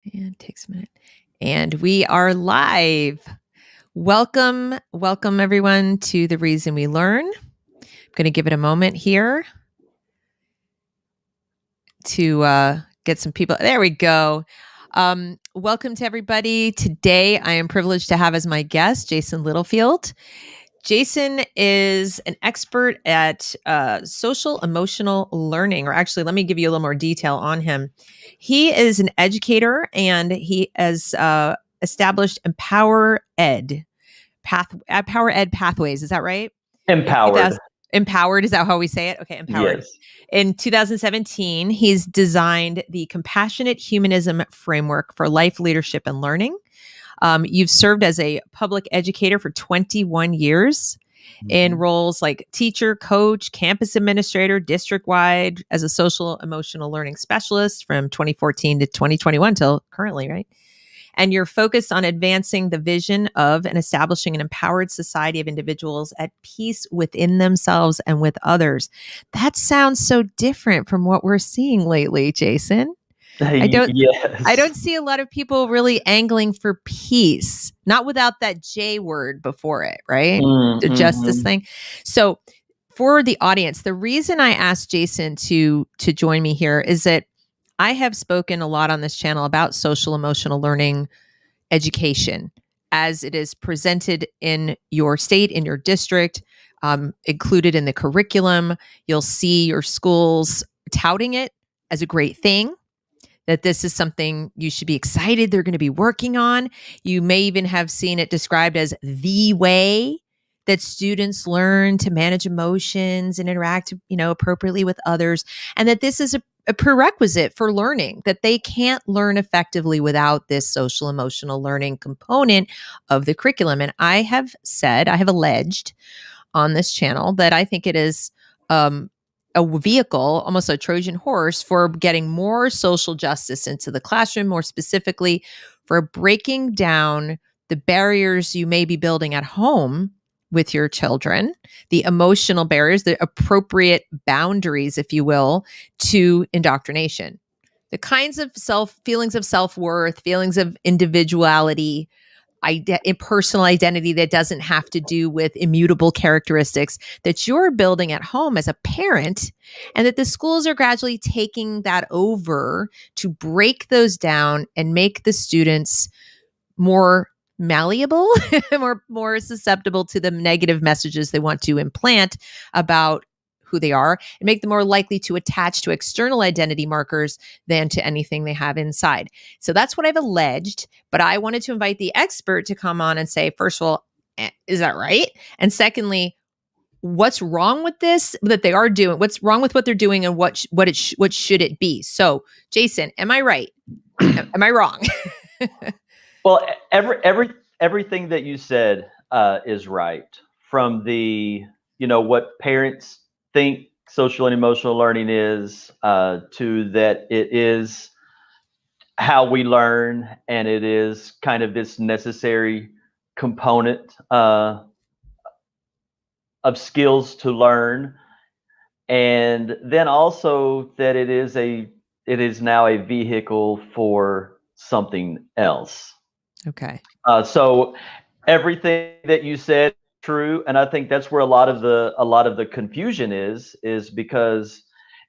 And it takes a minute. And we are live. Welcome everyone to The Reason We Learn. I'm going to give it a moment here to get some people. There we go. Welcome to everybody. Today, I am privileged to have as my guest, Jason Littlefield. Jason is an expert at social emotional learning, or actually, let me give you a little more detail on him. He is an educator, and he has established Power Ed pathways. Is that right? Empowered. Empowered. Is that how we say it? Okay, empowered. Yes. In 2017, he's designed the Compassionate Humanism framework for life, leadership, and learning. You've served as a public educator for 21 years in roles like teacher, coach, campus administrator, district-wide, as a social emotional learning specialist from 2014 to 2021 till currently, right? And you're focused on advancing the vision of and establishing an empowered society of individuals at peace within themselves and with others. That sounds so different from what we're seeing lately, Jason. I don't see a lot of people really angling for peace, not without that J word before it, right? The justice thing. So for the audience, the reason I asked Jason to join me here is that I have spoken a lot on this channel about social emotional learning education as it is presented in your state, in your district, included in the curriculum. You'll see your schools touting it as a great thing, that this is something you should be excited they're going to be working on. You may even have seen it described as the way that students learn to manage emotions and interact, appropriately with others, and that this is a prerequisite for learning, that they can't learn effectively without this social emotional learning component of the curriculum. And I have alleged on this channel that I think it is a vehicle, almost a Trojan horse, for getting more social justice into the classroom, more specifically for breaking down the barriers you may be building at home with your children, the emotional barriers, the appropriate boundaries, if you will, to indoctrination. The kinds of feelings of self-worth, feelings of individuality, personal identity that doesn't have to do with immutable characteristics that you're building at home as a parent, and that the schools are gradually taking that over to break those down and make the students more malleable, more susceptible to the negative messages they want to implant about who they are, and make them more likely to attach to external identity markers than to anything they have inside. So that's what I've alleged, but I wanted to invite the expert to come on and say, first of all, is that right? And secondly, what's wrong with this that they are doing? What's wrong with what they're doing, and what should it be? So, Jason, am I right? Am I wrong? Well, everything that you said is right. From the, what parents think social and emotional learning is, to that it is how we learn, and it is kind of this necessary component of skills to learn, and then also that it is now a vehicle for something else. Okay. So everything that you said is true, and I think that's where a lot of the confusion is because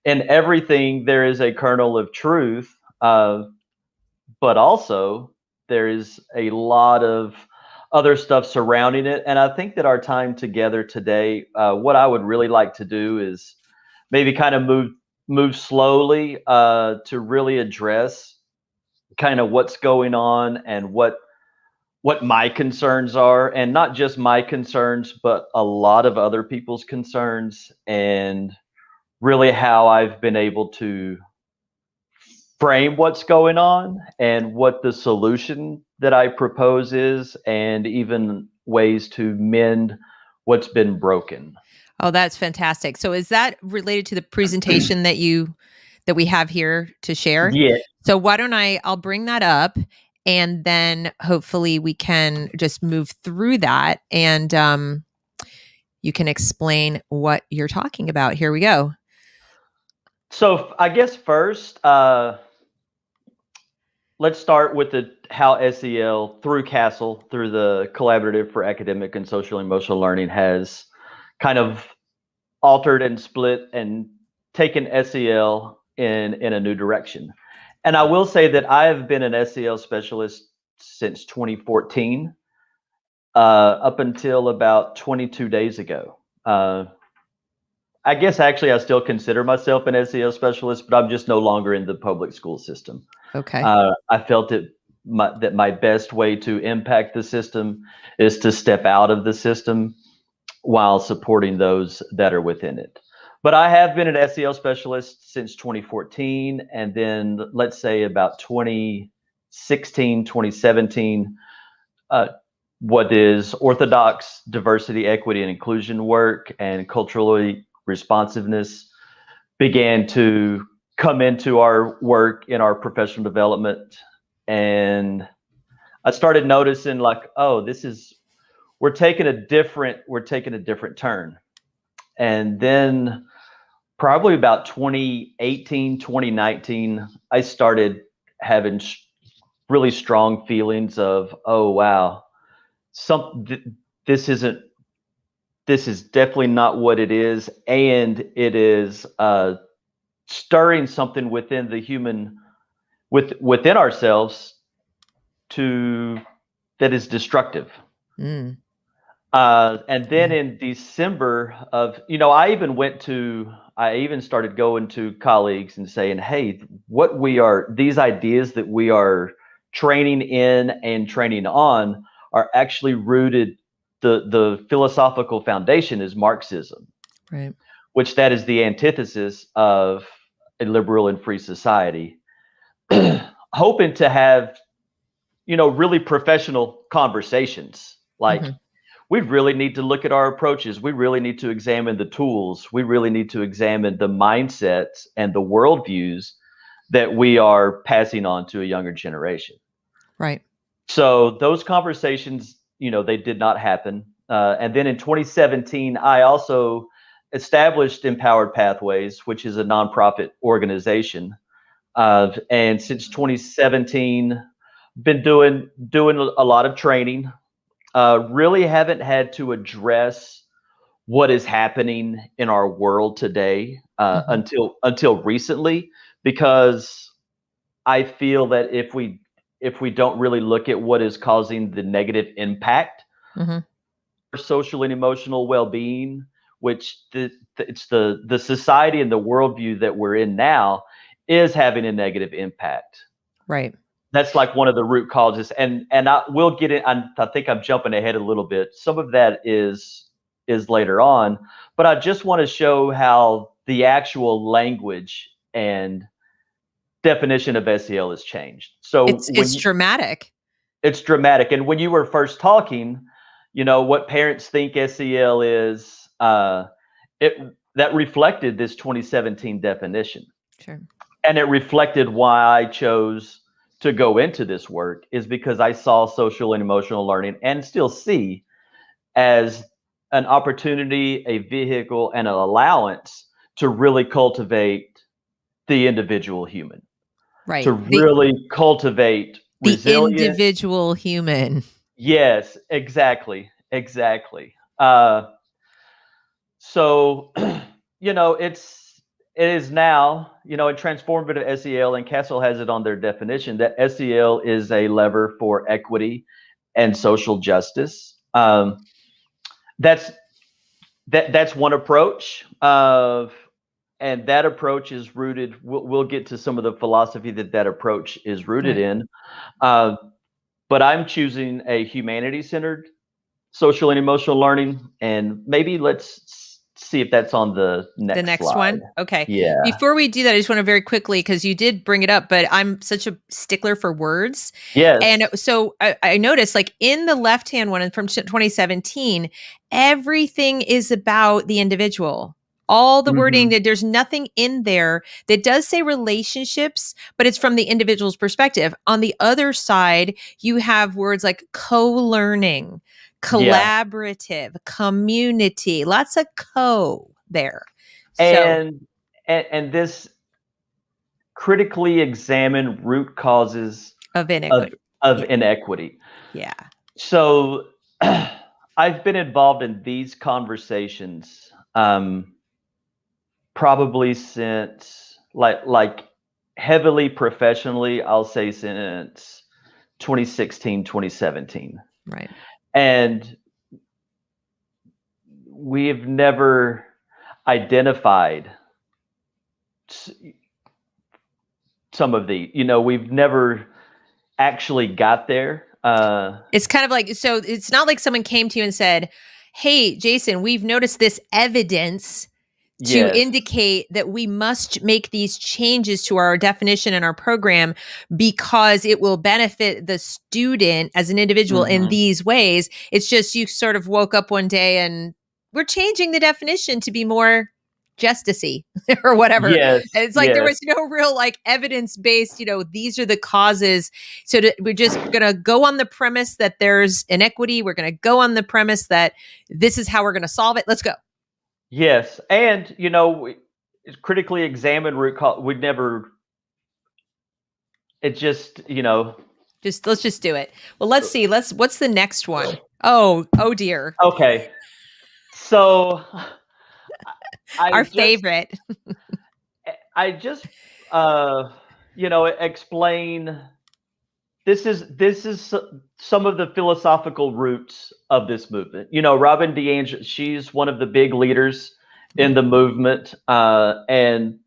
in everything there is a kernel of truth, but also there is a lot of other stuff surrounding it. And I think that our time together today, what I would really like to do is maybe kind of move slowly to really address kind of what's going on and what my concerns are, and not just my concerns, but a lot of other people's concerns, and really how I've been able to frame what's going on and what the solution that I propose is, and even ways to mend what's been broken. Oh, that's fantastic. So is that related to the presentation that we have here to share? Yeah. So why don't I'll bring that up, and then hopefully we can just move through that, and you can explain what you're talking about. Here we go. So I guess first, let's start with how SEL through CASTLE, through the Collaborative for Academic and Social and Emotional Learning, has kind of altered and split and taken SEL in a new direction. And I will say that I have been an SEL specialist since 2014, up until about 22 days ago. I guess actually I still consider myself an SEL specialist, but I'm just no longer in the public school system. Okay. I felt that my best way to impact the system is to step out of the system while supporting those that are within it. But I have been an SEL specialist since 2014, and then let's say about 2016, 2017, what is orthodox diversity, equity, and inclusion work and culturally responsiveness began to come into our work in our professional development. And I started noticing like, oh, we're taking a different turn. And then probably about 2018, 2019, I started having really strong feelings of, oh, wow, this is definitely not what it is. And it is stirring something within the human, within ourselves that is destructive. Mm. And then in December of, I even started going to colleagues and saying, hey, these ideas that we are training in and training on are actually rooted, the philosophical foundation is Marxism, Right. which that is the antithesis of a liberal and free society. Hoping to have, really professional conversations like, we really need to look at our approaches. We really need to examine the tools. We really need to examine the mindsets and the worldviews that we are passing on to a younger generation. Right. So those conversations, they did not happen. And then in 2017, I also established Empowered Pathways, which is a nonprofit organization. And since 2017, been doing a lot of training. Really haven't had to address what is happening in our world today until recently, because I feel that if we don't really look at what is causing the negative impact for social and emotional well-being, which it's the society and the worldview that we're in now is having a negative impact. Right. That's like one of the root causes, and I will get it. I think I'm jumping ahead a little bit. Some of that is later on, but I just want to show how the actual language and definition of SEL has changed. So it's dramatic. It's dramatic. And when you were first talking, what parents think SEL is, that reflected this 2017 definition. Sure. And it reflected why I chose to go into this work, is because I saw social and emotional learning, and still see, as an opportunity, a vehicle, and an allowance to really cultivate the individual human. Right. To really cultivate the resilience. Individual human. Yes, exactly. So, it is now, in transformative SEL, and CASTLE has it on their definition, that SEL is a lever for equity and social justice. That's one approach, and that approach is rooted. We'll get to some of the philosophy that approach is rooted in. But I'm choosing a humanity-centered social and emotional learning, and maybe let's see if that's on the next slide. One. Okay. Yeah. Before we do that, I just want to very quickly, because you did bring it up, but I'm such a stickler for words. Yes. And so I noticed, like, in the left-hand one from 2017, everything is about the individual. All the wording, that there's nothing in there that does say relationships, but it's from the individual's perspective. On the other side, you have words like co-learning, collaborative, community, lots of there. And this critically examine root causes of inequity. of inequity. Yeah. So I've been involved in these conversations probably since like heavily professionally, I'll say since 2016, 2017. Right. And we've never identified some of the, we've never actually got there. It's kind of like, so it's not like someone came to you and said, hey, Jason, we've noticed this evidence to Yes. indicate that we must make these changes to our definition and our program because it will benefit the student as an individual in these ways. It's just you sort of woke up one day and we're changing the definition to be more justicey or whatever. Yes. And it's like there was no real like evidence-based, these are the causes. So we're just going to go on the premise that there's inequity. We're going to go on the premise that this is how we're going to solve it. Let's go. Yes, and critically examine root cause. We'd never. It just let's just do it. Well, let's see. What's the next one? Oh dear. Okay, so our favorite. I just explain. This is some of the philosophical roots of this movement. Robin DeAngelo, she's one of the big leaders in the movement, and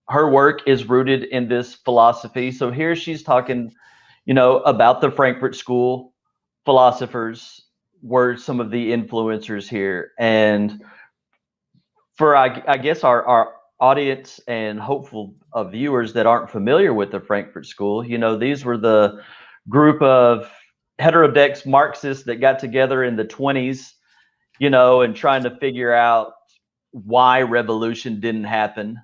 her work is rooted in this philosophy. So here she's talking, about the Frankfurt School philosophers were some of the influencers here. And for, I guess, our audience and hopeful viewers that aren't familiar with the Frankfurt School, these were the group of heterodox Marxists that got together in the 20s, and trying to figure out why revolution didn't happen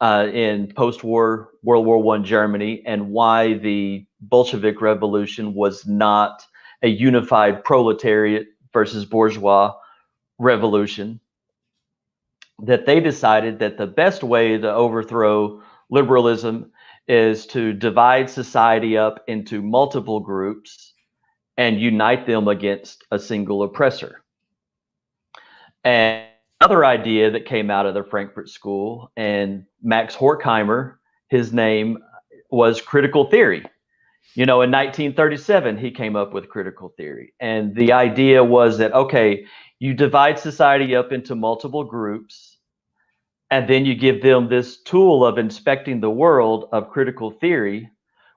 in post-war World War I Germany, and why the Bolshevik Revolution was not a unified proletariat versus bourgeois revolution. That they decided that the best way to overthrow liberalism is to divide society up into multiple groups and unite them against a single oppressor. And another idea that came out of the Frankfurt School, and Max Horkheimer, his name was critical theory. In 1937, he came up with critical theory. And the idea was that, okay, you divide society up into multiple groups, and then you give them this tool of inspecting the world of critical theory,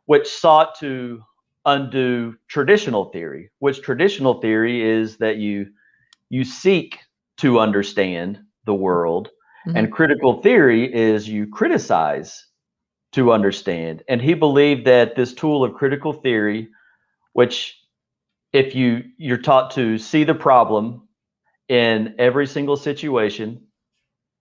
which sought to undo traditional theory, which traditional theory is that you seek to understand the world, and critical theory is you criticize to understand. And he believed that this tool of critical theory, which if you're taught to see the problem in every single situation,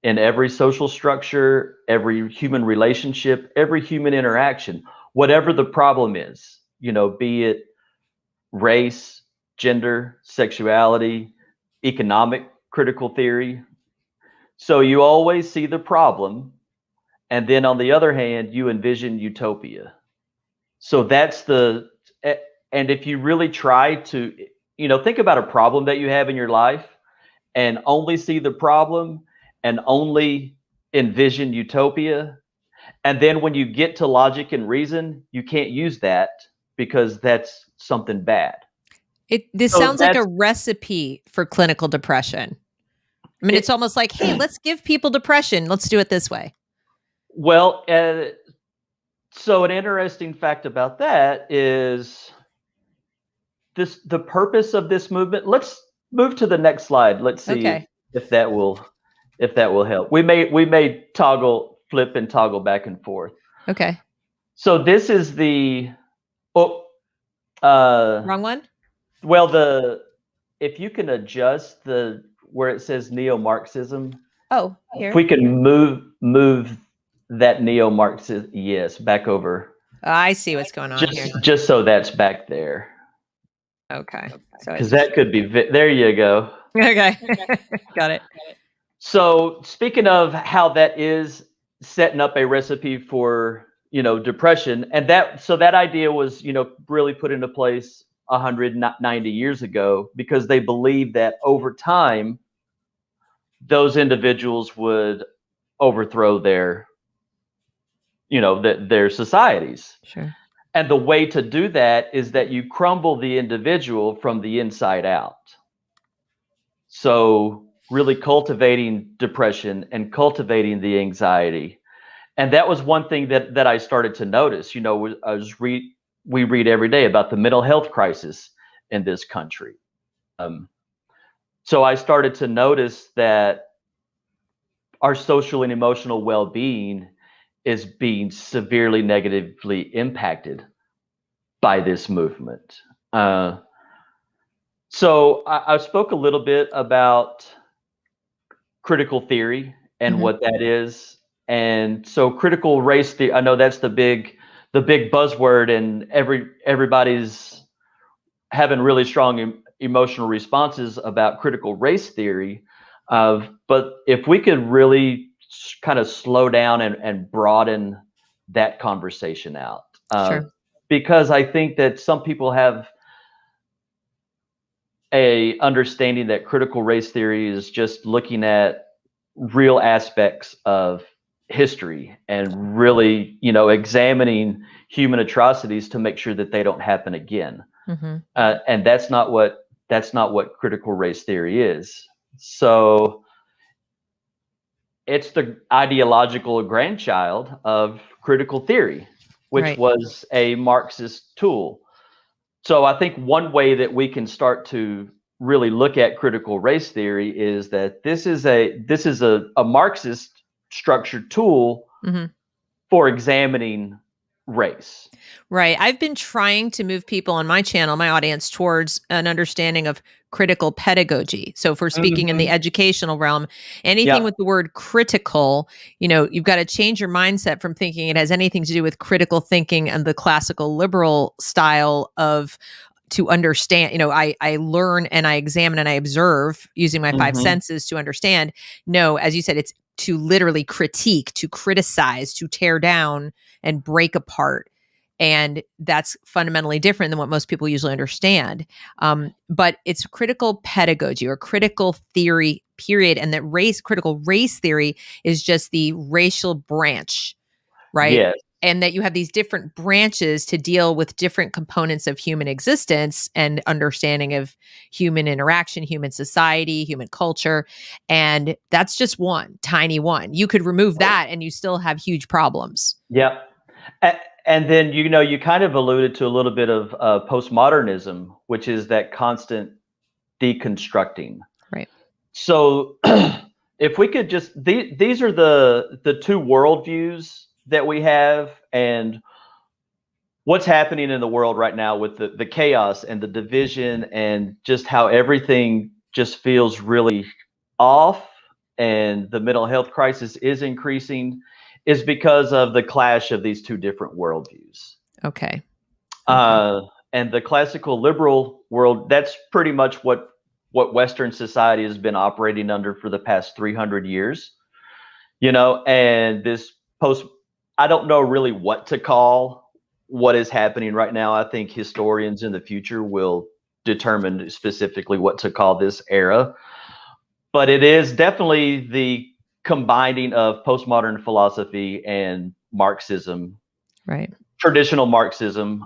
in every social structure, every human relationship, every human interaction, whatever the problem is, be it race, gender, sexuality, economic critical theory. So you always see the problem, and then on the other hand, you envision utopia. So that's and if you really try to, think about a problem that you have in your life and only see the problem and only envision utopia, and then when you get to logic and reason, you can't use that because that's something bad. This sounds like a recipe for clinical depression. I mean, it's almost like, hey, let's give people depression. Let's do it this way. Well, so an interesting fact about that is the purpose of this movement. Let's move to the next slide. Let's see if that will help. We may flip and toggle back and forth. Okay. So this is the wrong one. Well, if you can adjust where it says NeoMarxism. Oh, here. If we can move that NeoMarxism, yes, back over. I see what's going on here. Just so that's back there. Okay. So because that could be there. You go. Okay. Got it. So speaking of how that is setting up a recipe for depression. And that idea was, really put into place 190 years ago, because they believed that over time, those individuals would overthrow their societies. Sure. And the way to do that is that you crumble the individual from the inside out. So really cultivating depression and cultivating the anxiety. And that was one thing that I started to notice. We read every day about the mental health crisis in this country. So I started to notice that our social and emotional well-being is being severely negatively impacted by this movement. So I spoke a little bit about critical theory and what that is. And so critical race theory, I know that's the big buzzword, and everybody's having really strong emotional responses about critical race theory. But if we could really kind of slow down and broaden that conversation out. Sure. Because I think that some people have a understanding that critical race theory is just looking at real aspects of history and really, examining human atrocities to make sure that they don't happen again. And that's not what critical race theory is. So it's the ideological grandchild of critical theory, which was a Marxist tool. So I think one way that we can start to really look at critical race theory is that this is a Marxist structured tool for examining race. Right. I've been trying to move people on my channel, my audience, towards an understanding of critical pedagogy. So if we're speaking in the educational realm, anything with the word critical, you've got to change your mindset from thinking it has anything to do with critical thinking and the classical liberal style of to understand. I learn and I examine and I observe using my five senses to understand. No, as you said, it's to literally critique, to criticize, to tear down and break apart. And that's fundamentally different than what most people usually understand. But it's critical pedagogy or critical theory, period. And that critical race theory is just the racial branch, right? Yes. And that you have these different branches to deal with different components of human existence and understanding of human interaction, human society, human culture. And that's just one, tiny one. You could remove that and you still have huge problems. Yep. And then, you kind of alluded to a little bit of postmodernism, which is that constant deconstructing. Right. So if we could just, these are the two worldviews that we have, and what's happening in the world right now with the chaos and the division and just how everything just feels really off, and the mental health crisis is increasing, is because of the clash of these two different worldviews. Okay. And the classical liberal world, that's pretty much what Western society has been operating under for the past 300 years. And this I don't know really what to call what is happening right now. I think historians in the future will determine specifically what to call this era. But it is definitely the combining of postmodern philosophy and Marxism, right? Traditional Marxism,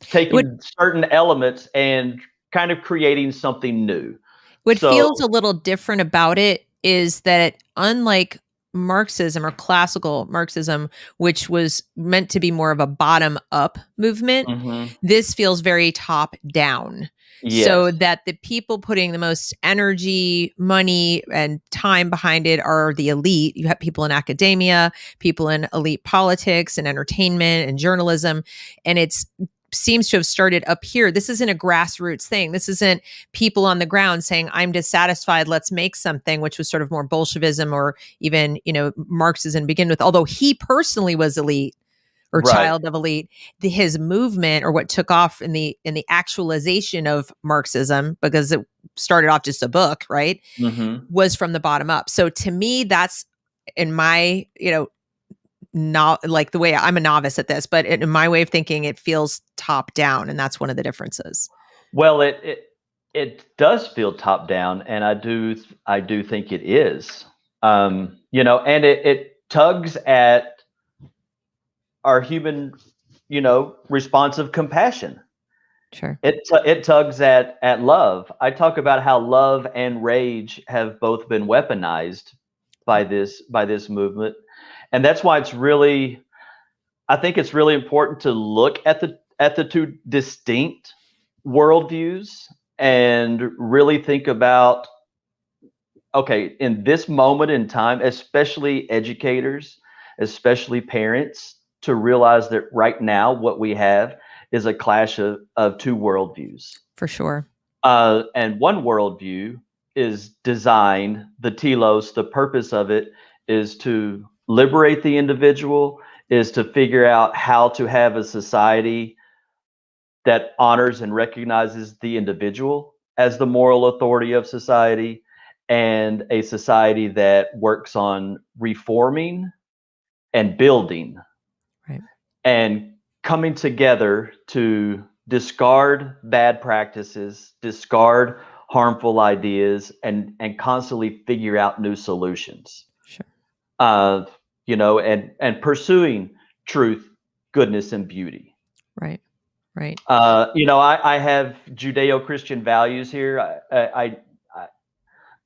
taking certain elements and kind of creating something new. What feels a little different about it is that unlike Marxism or classical Marxism, which was meant to be more of a bottom-up movement, this feels very top-down. Yes. So that the people putting the most energy, money, and time behind it are the elite. You have people in academia, people in elite politics and entertainment and journalism, and it's seems to have started up here. This isn't a grassroots thing. This isn't people on the ground saying, I'm dissatisfied, let's make something, which was sort of more Bolshevism or even, Marxism to begin with, although he personally was elite or child of elite. His movement, or what took off in the actualization of Marxism, because it started off just a book, right, was from the bottom up. So to me, that's in my, not like the way I'm a novice at this, but in my way of thinking, it feels top down, and that's one of the differences. Well, it does feel top down, and I do think it is. And it tugs at our human, responsive compassion. Sure. It tugs at love. I talk about how love and rage have both been weaponized by this movement, and that's why I think it's really important to look at the two distinct worldviews and really think about, okay, in this moment in time, especially educators, especially parents, to realize that right now what we have is a clash of two worldviews. For sure. And one worldview is designed, the telos, the purpose of it is to liberate the individual, is to figure out how to have a society that honors and recognizes the individual as the moral authority of society, and a society that works on reforming and building, Right. and coming together to discard bad practices, discard harmful ideas, and constantly figure out new solutions. Sure. And pursuing truth, goodness, and beauty. Right. Right. I have Judeo-Christian values here.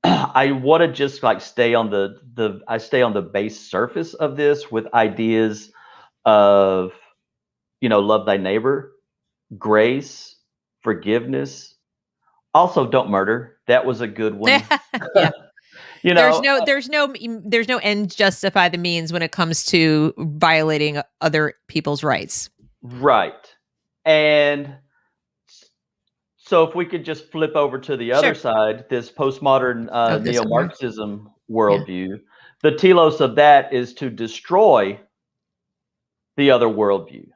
I want to just like stay on the base surface of this with ideas of, love thy neighbor, grace, forgiveness. Also, don't murder. That was a good one. Yeah. You There's know, no ends justify the means when it comes to violating other people's rights. right. And so if we could just flip over to the other Sure. side, this postmodern This one more. NeoMarxism worldview, the telos of that is to destroy the other worldview.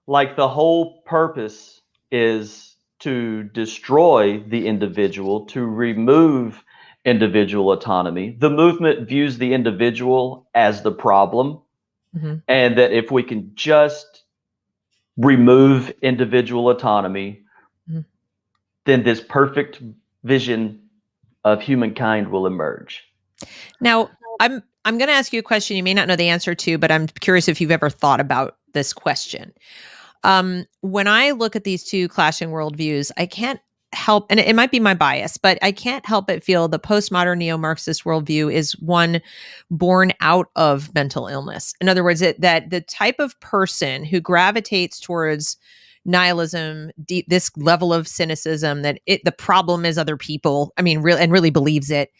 Like the whole purpose is to destroy the individual, to remove individual autonomy. The movement views the individual as the problem, Mhm. and that if we can just remove individual autonomy, Mhm. then this perfect vision of humankind will emerge. Now, I'm going to ask you a question you may not know the answer to, but I'm curious if you've ever thought about this question. When I look at these two clashing worldviews, I can't help, and it might be my bias, but I can't help but feel the postmodern neo-Marxist worldview is one born out of mental illness. In other words, that the type of person who gravitates towards nihilism, this level of cynicism, that the problem is other people. I mean, really believes it.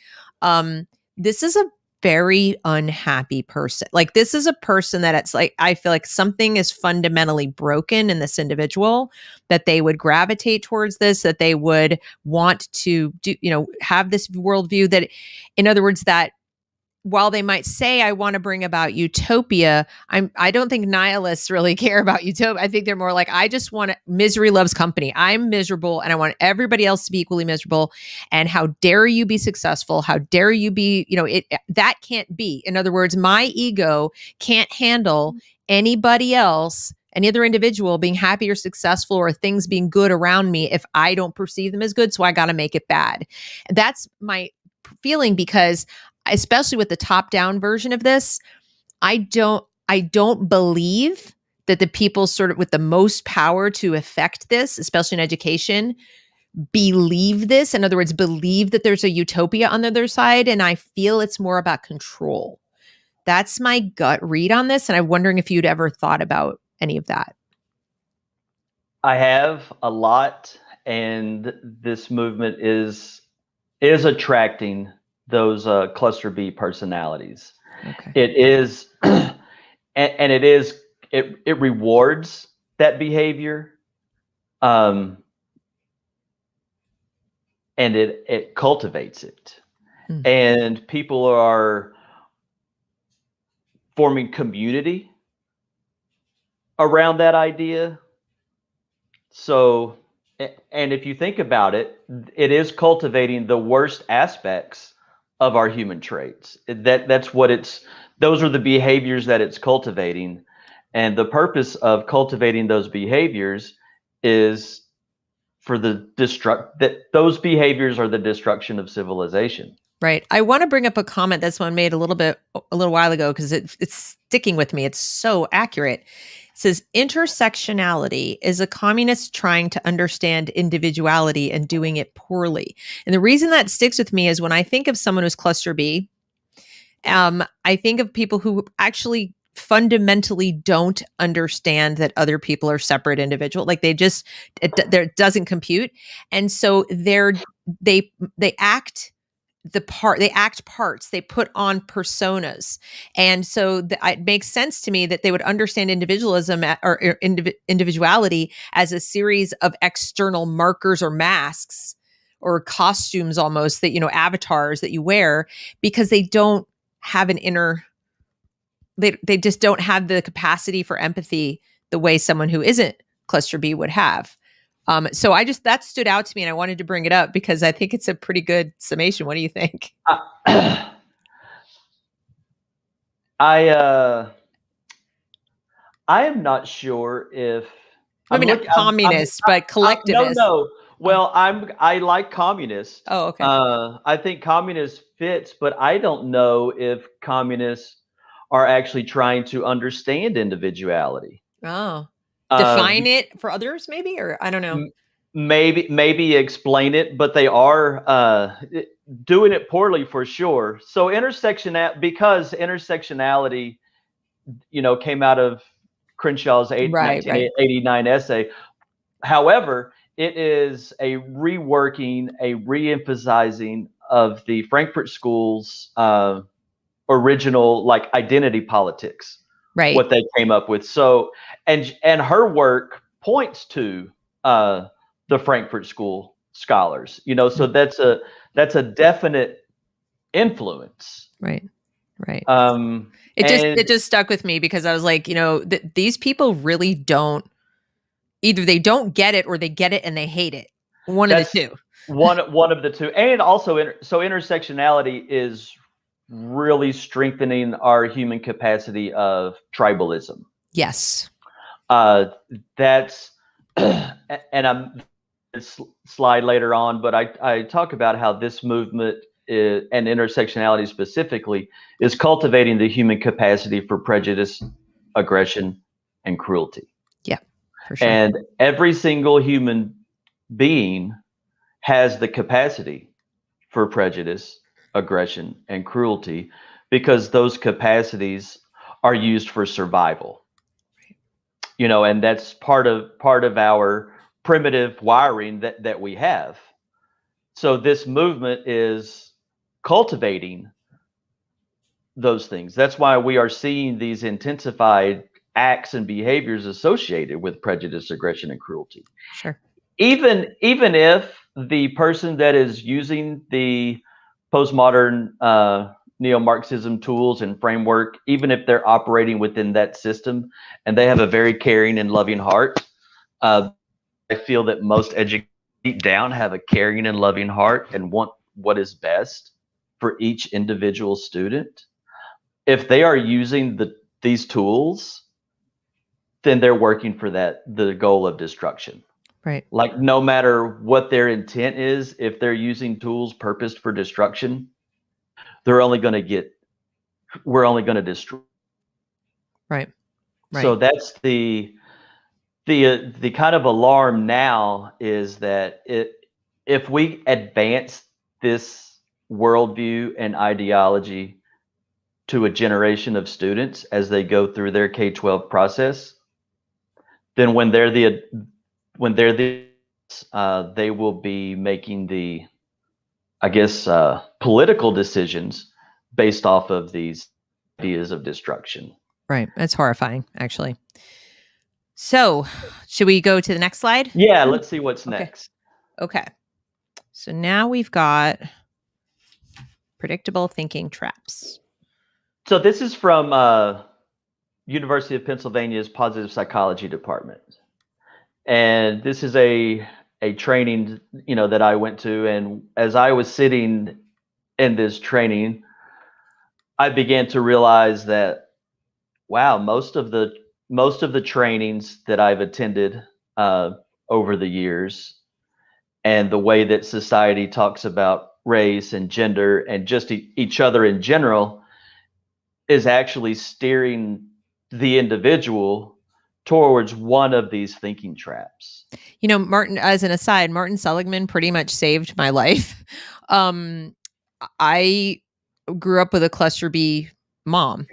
This is a very unhappy person. Like, this is a person that it's like, I feel like something is fundamentally broken in this individual, that they would gravitate towards this, that they would want to do, have this worldview that, in other words, that while they might say, I want to bring about utopia, I don't think nihilists really care about utopia. I think they're more like, I just want misery loves company. I'm miserable and I want everybody else to be equally miserable. And how dare you be successful? How dare you be, that can't be. In other words, my ego can't handle anybody else, any other individual being happy or successful, or things being good around me if I don't perceive them as good. So I got to make it bad. That's my feeling, because especially with the top-down version of this, I don't believe that the people sort of with the most power to affect this, especially in education, believe this. In other words, believe that there's a utopia on the other side. And I feel it's more about control. That's my gut read on this. And I'm wondering if you'd ever thought about any of that. I have a lot, and this movement is attracting those cluster B personalities. Okay. It is, and it rewards that behavior, and it cultivates it, and people are forming community around that idea. So, and if you think about it, it is cultivating the worst aspects of our human traits. That's what those are the behaviors that it's cultivating. And the purpose of cultivating those behaviors is for the those behaviors are the destruction of civilization. Right. I want to bring up a comment that someone made a little while ago, because it's sticking with me. It's so accurate. It says intersectionality is a communist trying to understand individuality and doing it poorly. And the reason that sticks with me is when I think of someone who's cluster B, I think of people who actually fundamentally don't understand that other people are separate individuals. Like it doesn't compute. And so they act parts, they put on personas. And so it makes sense to me that they would understand individualism or individuality as a series of external markers or masks or costumes, almost, that, avatars that you wear, because they don't have an inner, they just don't have the capacity for empathy the way someone who isn't cluster B would have. So that stood out to me, and I wanted to bring it up because I think it's a pretty good summation. What do you think? I am not sure if not communist, but collectivist. No. Well, I like communist. Oh, okay. I think communist fits, but I don't know if communists are actually trying to understand individuality. Oh, define it for others, maybe, or I don't know. Maybe explain it, but they are doing it poorly for sure. So because intersectionality, came out of Crenshaw's 1989 essay. However, it is a reworking, a re-emphasizing of the Frankfurt School's original identity politics, right? What they came up with. So, and her work points to the Frankfurt School scholars. So that's a definite influence. Right. It just stuck with me because I was like, these people really don't. Either they don't get it or they get it and they hate it. One of the two. One of the two. And also, intersectionality is really strengthening our human capacity of tribalism. Yes. That's, and I'm slide later on, but I talk about how this movement and intersectionality specifically is cultivating the human capacity for prejudice, aggression, and cruelty. Yeah. For sure. And every single human being has the capacity for prejudice, aggression, and cruelty because those capacities are used for survival. And that's part of our primitive wiring that we have. So this movement is cultivating those things. That's why we are seeing these intensified acts and behaviors associated with prejudice, aggression, and cruelty. Sure. Even if the person that is using the postmodern NeoMarxism tools and framework, even if they're operating within that system and they have a very caring and loving heart, I feel that most educators deep down have a caring and loving heart and want what is best for each individual student. If they are using these tools, then they're working for the goal of destruction. Right. Like no matter what their intent is, if they're using tools purposed for destruction, we're only going to destroy. Right. So that's the kind of alarm now is that if we advance this worldview and ideology to a generation of students as they go through their K-12 process, then when they're they will be making the, I guess, political decisions based off of these ideas of destruction. Right. That's horrifying, actually. So, should we go to the next slide? Yeah, let's see what's next. Okay. So now we've got predictable thinking traps. So this is from University of Pennsylvania's Positive Psychology Department. And this is a training, that I went to. And as I was sitting in this training, I began to realize that, wow, most of the trainings that I've attended over the years, and the way that society talks about race and gender and just each other in general, is actually steering the individual towards one of these thinking traps. You know, Martin, as an aside, Martin Seligman pretty much saved my life. I grew up with a cluster B mom.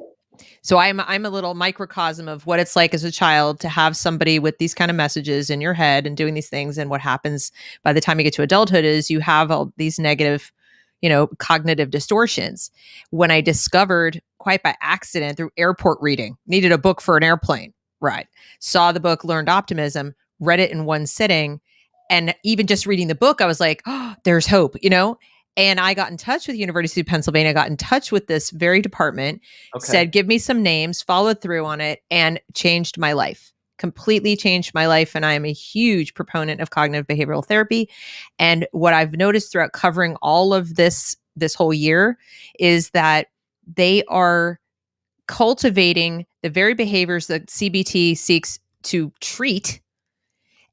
So I'm a little microcosm of what it's like as a child to have somebody with these kind of messages in your head and doing these things. And what happens by the time you get to adulthood is you have all these negative, cognitive distortions. When I discovered, quite by accident, through airport reading, needed a book for an airplane ride, saw the book, learned optimism, read it in one sitting. And even just reading the book, I was like, oh, there's hope, And I got in touch with the University of Pennsylvania, got in touch with this very department, said, give me some names, followed through on it, and changed my life. Completely changed my life. And I am a huge proponent of cognitive behavioral therapy. And what I've noticed throughout covering all of this whole year is that they are cultivating the very behaviors that CBT seeks to treat,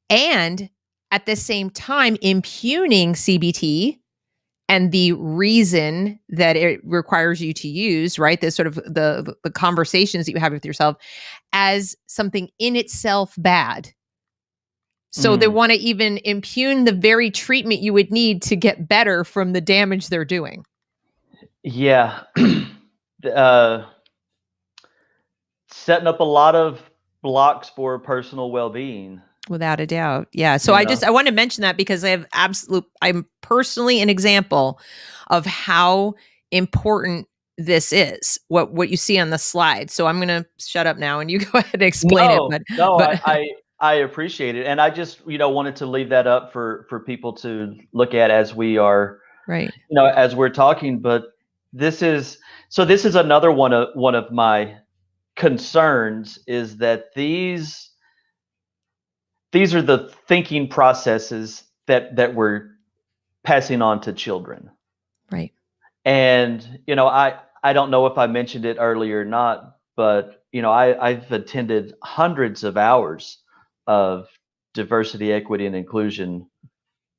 and at the same time impugning CBT and the reason that it requires you to use, right? The sort of the conversations that you have with yourself as something in itself bad. So they want to even impugn the very treatment you would need to get better from the damage they're doing. Yeah. Setting up a lot of blocks for personal well-being. Without a doubt. Yeah. So I want to mention that because I'm personally an example of how important this is, what you see on the slide. So I'm going to shut up now and you go ahead and explain it. But I appreciate it. And I just, wanted to leave that up for people to look at as we are, right. As we're talking. But this is another one of my concerns, is that these are the thinking processes that we're passing on to children. Right. And, I don't know if I mentioned it earlier or not, but, I've attended hundreds of hours of diversity, equity, and inclusion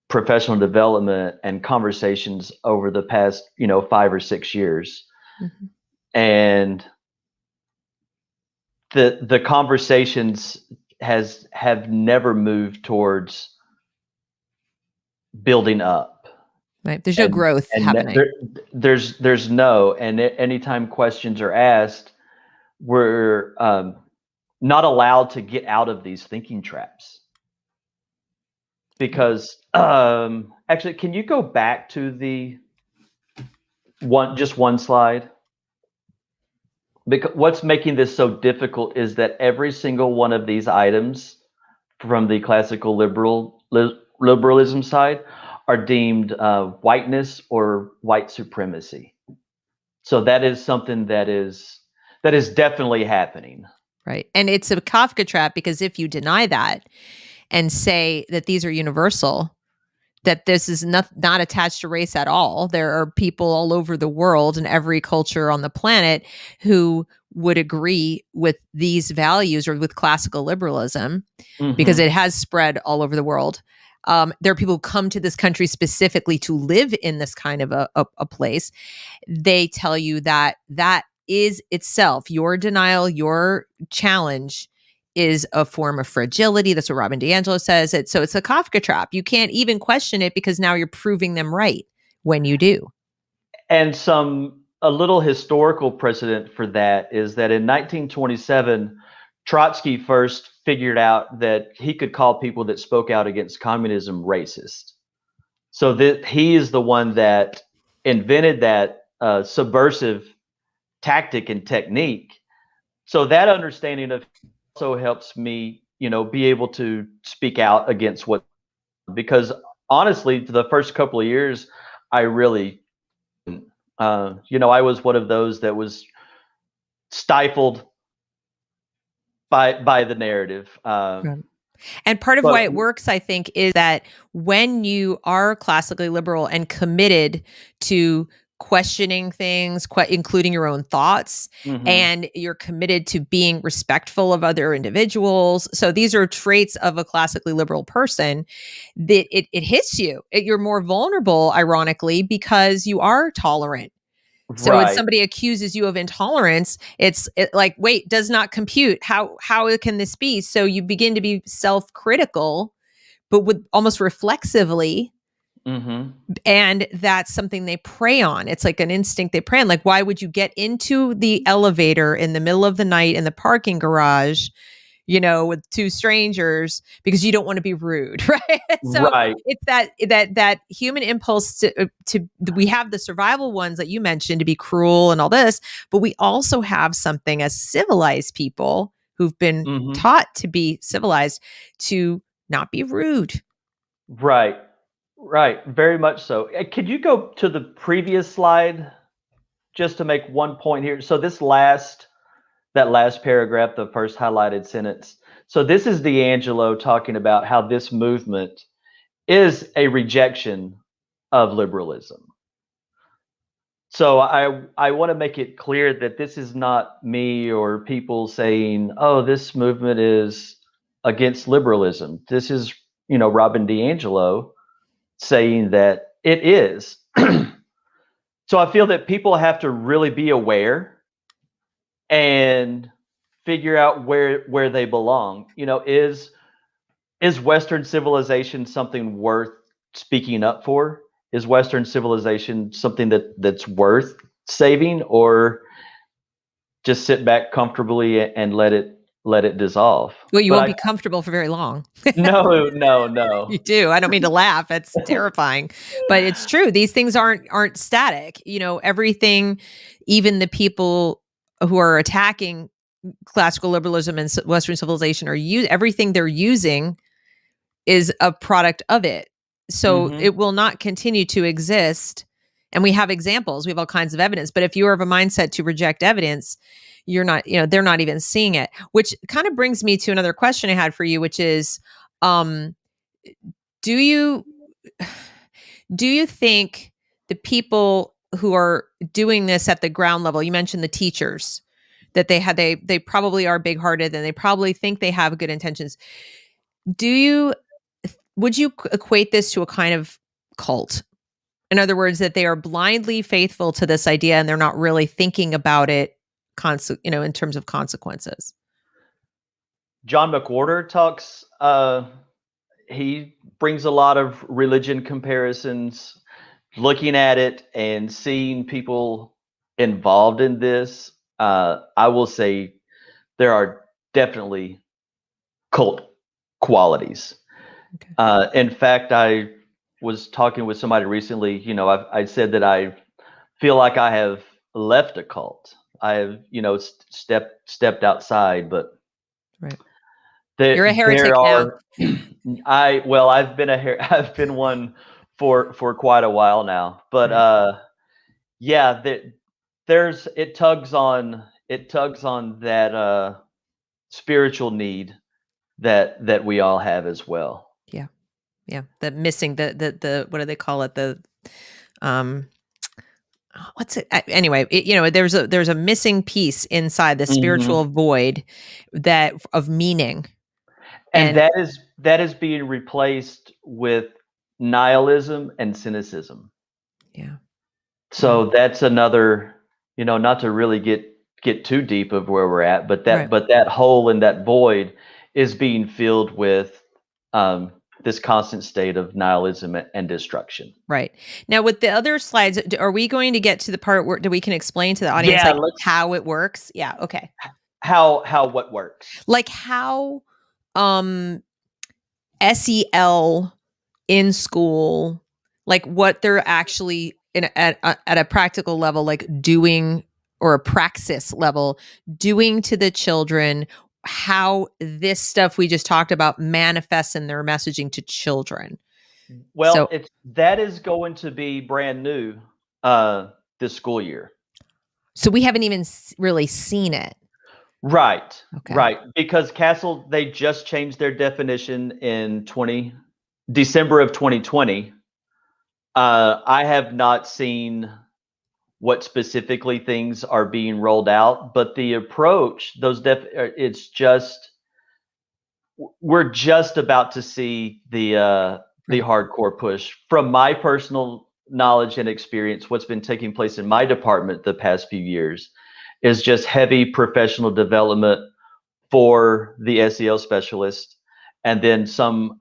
professional development and conversations over the past, 5 or 6 years. Mm-hmm. And the conversations have never moved towards building up. Right. There's no growth happening. There's no, and anytime questions are asked, we're not allowed to get out of these thinking traps. Because actually, can you go back to the one slide? Because what's making this so difficult is that every single one of these items from the classical liberalism side are deemed whiteness or white supremacy. So that is something that is definitely happening. Right. And it's a Kafka trap, because if you deny that and say that these are universal, that this is not attached to race at all. There are people all over the world and every culture on the planet who would agree with these values, or with classical liberalism, because it has spread all over the world. There are people who come to this country specifically to live in this kind of a place. They tell you that is itself, your denial, your challenge, is a form of fragility. That's what Robin DiAngelo says. So it's a Kafka trap. You can't even question it, because now you're proving them right when you do. And a little historical precedent for that is that in 1927, Trotsky first figured out that he could call people that spoke out against communism racist. So that he is the one that invented that subversive tactic and technique. So that understanding of also helps me, be able to speak out against because honestly, for the first couple of years, I really, I was one of those that was stifled by the narrative. And part of why it works, I think, is that when you are classically liberal and committed to questioning things, including your own thoughts, and you're committed to being respectful of other individuals. So these are traits of a classically liberal person that it hits you. You're more vulnerable, ironically, because you are tolerant. So when Right. somebody accuses you of intolerance, it's like, wait, does not compute. How can this be? So you begin to be self-critical, but with almost reflexively. And that's something they prey on. It's like an instinct they prey on. Like, why would you get into the elevator in the middle of the night in the parking garage, with two strangers because you don't want to be rude, right? So Right. it's that human impulse to we have the survival ones that you mentioned to be cruel and all this, but we also have something as civilized people who've been taught to be civilized to not be rude. Right. Right. Very much so. Could you go to the previous slide just to make one point here? So that last paragraph, the first highlighted sentence. So this is D'Angelo talking about how this movement is a rejection of liberalism. So I want to make it clear that this is not me or people saying, "Oh, this movement is against liberalism." This is, Robin DiAngelo saying that it is. So I feel that people have to really be aware and figure out where they belong. Is Western civilization something worth speaking up for? Is Western civilization something that's worth saving, or just sit back comfortably and let it dissolve? Well, you But won't be comfortable for very long. no, no, You no. do. I don't mean to laugh. It's terrifying, but it's true. These things aren't static. Everything, even the people who are attacking classical liberalism and Western civilization everything they're using is a product of it. So Hmm. it will not continue to exist. And we have examples. We have all kinds of evidence. But if you are of a mindset to reject evidence, you're not, they're not even seeing it. Which kind of brings me to another question I had for you, which is, um, do you think the people who are doing this at the ground level, you mentioned the teachers, that they probably are big-hearted and they probably think they have good intentions. Would you equate this to a kind of cult? In other words, that they are blindly faithful to this idea and they're not really thinking about it in terms of consequences. John McWhorter talks. He brings a lot of religion comparisons, looking at it and seeing people involved in this. I will say there are definitely cult qualities. Okay. In fact, I was talking with somebody recently. I said that I feel like I have left a cult. I have, stepped outside, but Right. You're a there heretic now. are. I've been I've been one for quite a while now, but Right. yeah, it tugs on that spiritual need that we all have as well. Yeah. Yeah. The missing the what do they call it? The um what's it anyway, there's a missing piece inside the spiritual Hmm. void that of meaning. And And that is being replaced with nihilism and cynicism. yeah. Yeah. So that's another, not to really get too deep of where we're at, but Right. that hole in that void is being filled with this constant state of nihilism and destruction. Right. Now with the other slides, are we going to get to the part where we can explain to the audience Yeah, like let's how it works? Yeah, okay. how what works. Like how um SEL in school, like what they're actually at a practical level, like doing, or a praxis level, doing to the children, how this stuff we just talked about manifests in their messaging to children. Well, So, that is going to be brand new this school year. so we haven't even really seen it. Right, Okay. right. Because Castle, they just changed their definition in December of 2020. I have not seen what specifically things are being rolled out, but the approach, it's just, we're just about to see the Right. hardcore push. From my personal knowledge and experience, what's been taking place in my department the past few years is just heavy professional development for the SEL specialist, and then some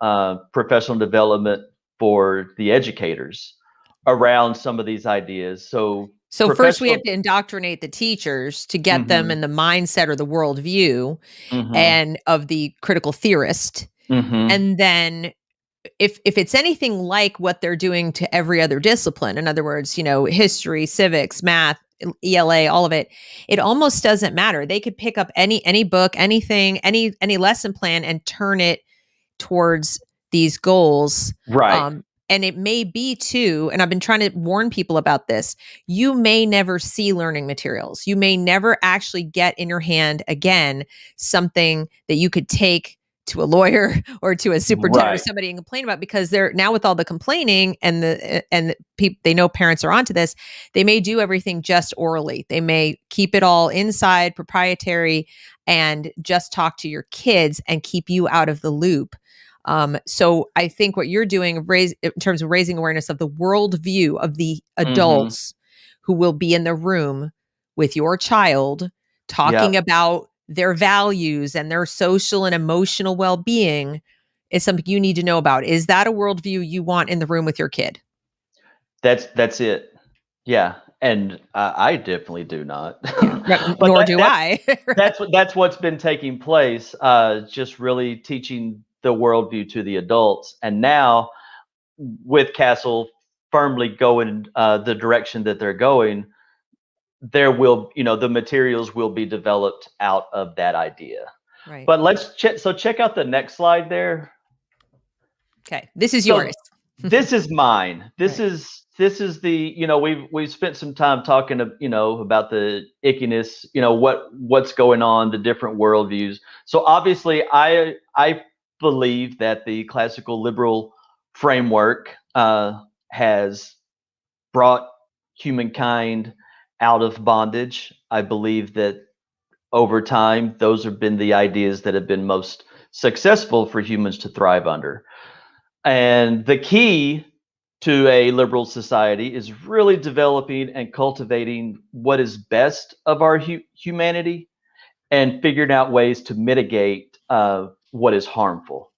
professional development for the educators around some of these ideas. So So first we have professional. to indoctrinate the teachers to get them in Mhm, the mindset or the worldview mhm, and of the critical theorist. mhm. And then if it's anything like what they're doing to every other discipline, in other words, history, civics, math, ELA, all of it, it almost doesn't matter. They could pick up any book, anything, any lesson plan and turn it towards these goals. Right. And it may be too, and I've been trying to warn people about this, you may never see learning materials. You may never actually get in your hand again something that you could take to a lawyer or to a superintendent or Right. somebody and complain about, because they're now, with all the complaining and people, they know parents are onto this, they may do everything just orally. They may keep it all inside, proprietary, and just talk to your kids and keep you out of the loop. So I think what you're doing in terms of raising awareness of the worldview of the Mhm. adults who will be in the room with your child, talking Yep. about their values and their social and emotional well-being, is something you need to know about. Is that a worldview you want in the room with your kid? That's it. Yeah, and I definitely do not. Yeah, But nor do I. that's what's been taking place, just really teaching the worldview to the adults. And now, with Castle firmly going the direction that they're going, there will, the materials will be developed out of that idea. Right. But check out the next slide there. Okay. This is So yours. this is mine. This Right. is the, we've spent some time talking about the ickiness, what's going on, the different worldviews. So obviously I believe that the classical liberal framework has brought humankind out of bondage. I believe that over time those have been the ideas that have been most successful for humans to thrive under. And the key to a liberal society is really developing and cultivating what is best of our humanity, and figuring out ways to mitigate what is harmful.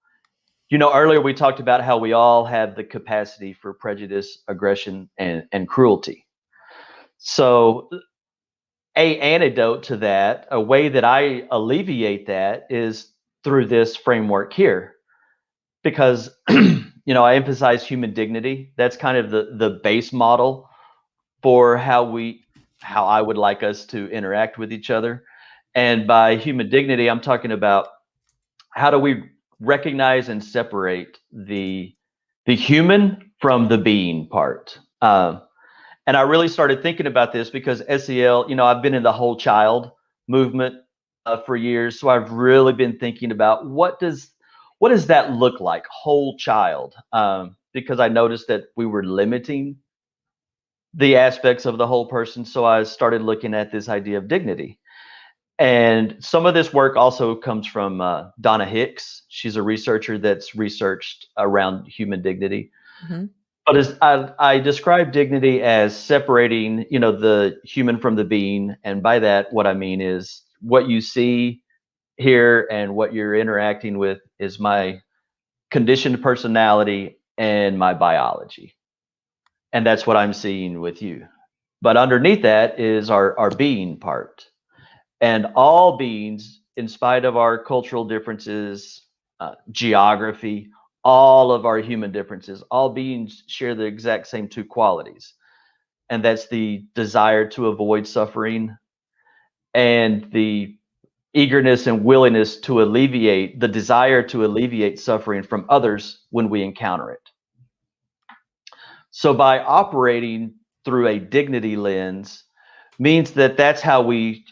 Earlier we talked about how we all have the capacity for prejudice, aggression, and cruelty. So, a antidote to that, a way that I alleviate that, is through this framework here, because I emphasize human dignity. That's kind of the base model for how I would like us to interact with each other. And by human dignity, I'm talking about how do we recognize and separate the human from the being part. And I really started thinking about this because SEL, I've been in the whole child movement for years, so I've really been thinking about what does that look like, whole child? Because I noticed that we were limiting the aspects of the whole person, so I started looking at this idea of dignity. And some of this work also comes from Donna Hicks. She's a researcher that's researched around human dignity. Mhm. But I describe dignity as separating, the human from the being, and by that, what I mean is what you see here and what you're interacting with is my conditioned personality and my biology, and that's what I'm seeing with you. But underneath that is our being part, and all beings, in spite of our cultural differences, geography, all of our human differences, all beings share the exact same two qualities, and that's the desire to avoid suffering and the eagerness and willingness to alleviate the desire to alleviate suffering from others when we encounter it. So by operating through a dignity lens means that that's how we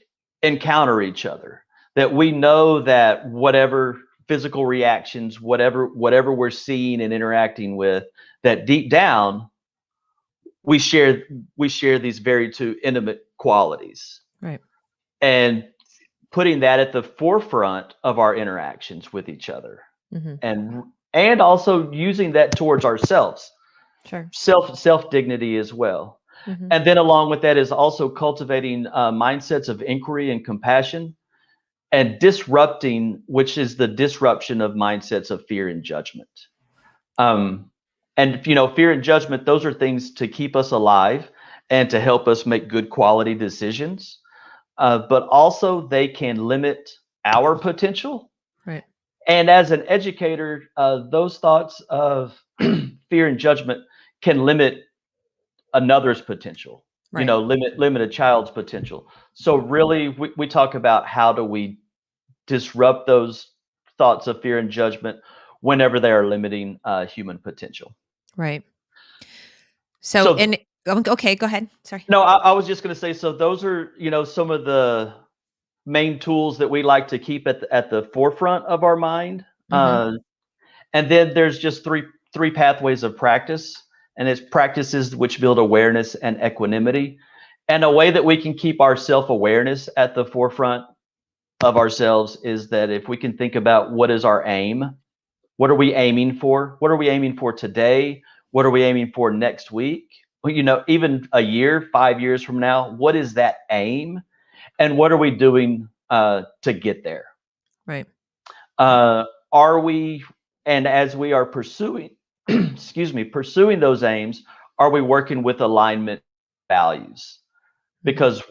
encounter each other. That we know that whatever physical reactions, whatever we're seeing and interacting with, that deep down we share these very two intimate qualities, Right. and putting that at the forefront of our interactions with each other, Mm-hmm. and also using that towards ourselves, Sure. self dignity as well. Mm-hmm. And then along with that is also cultivating mindsets of inquiry and compassion, and disrupting, which is the disruption of mindsets of fear and judgment. And fear and judgment, those are things to keep us alive and to help us make good quality decisions. But also they can limit our potential. Right. And as an educator, those thoughts of fear and judgment can limit another's potential. Right. Limit a child's potential. So really, we talk about how do we disrupt those thoughts of fear and judgment whenever they are limiting human potential. Right. So, and okay, go ahead. Sorry. No, I was just going to say, so those are, some of the main tools that we like to keep at the forefront of our mind. Mm-hmm. And then there's just three pathways of practice, and it's practices which build awareness and equanimity. And a way that we can keep our self-awareness at the forefront of ourselves is that if we can think about what is our aim, what are we aiming for? What are we aiming for today? What are we aiming for next week? Well, even a year, 5 years from now, what is that aim? And what are we doing to get there? Right. Are we, and as we are pursuing, pursuing those aims, are we working with alignment values? Because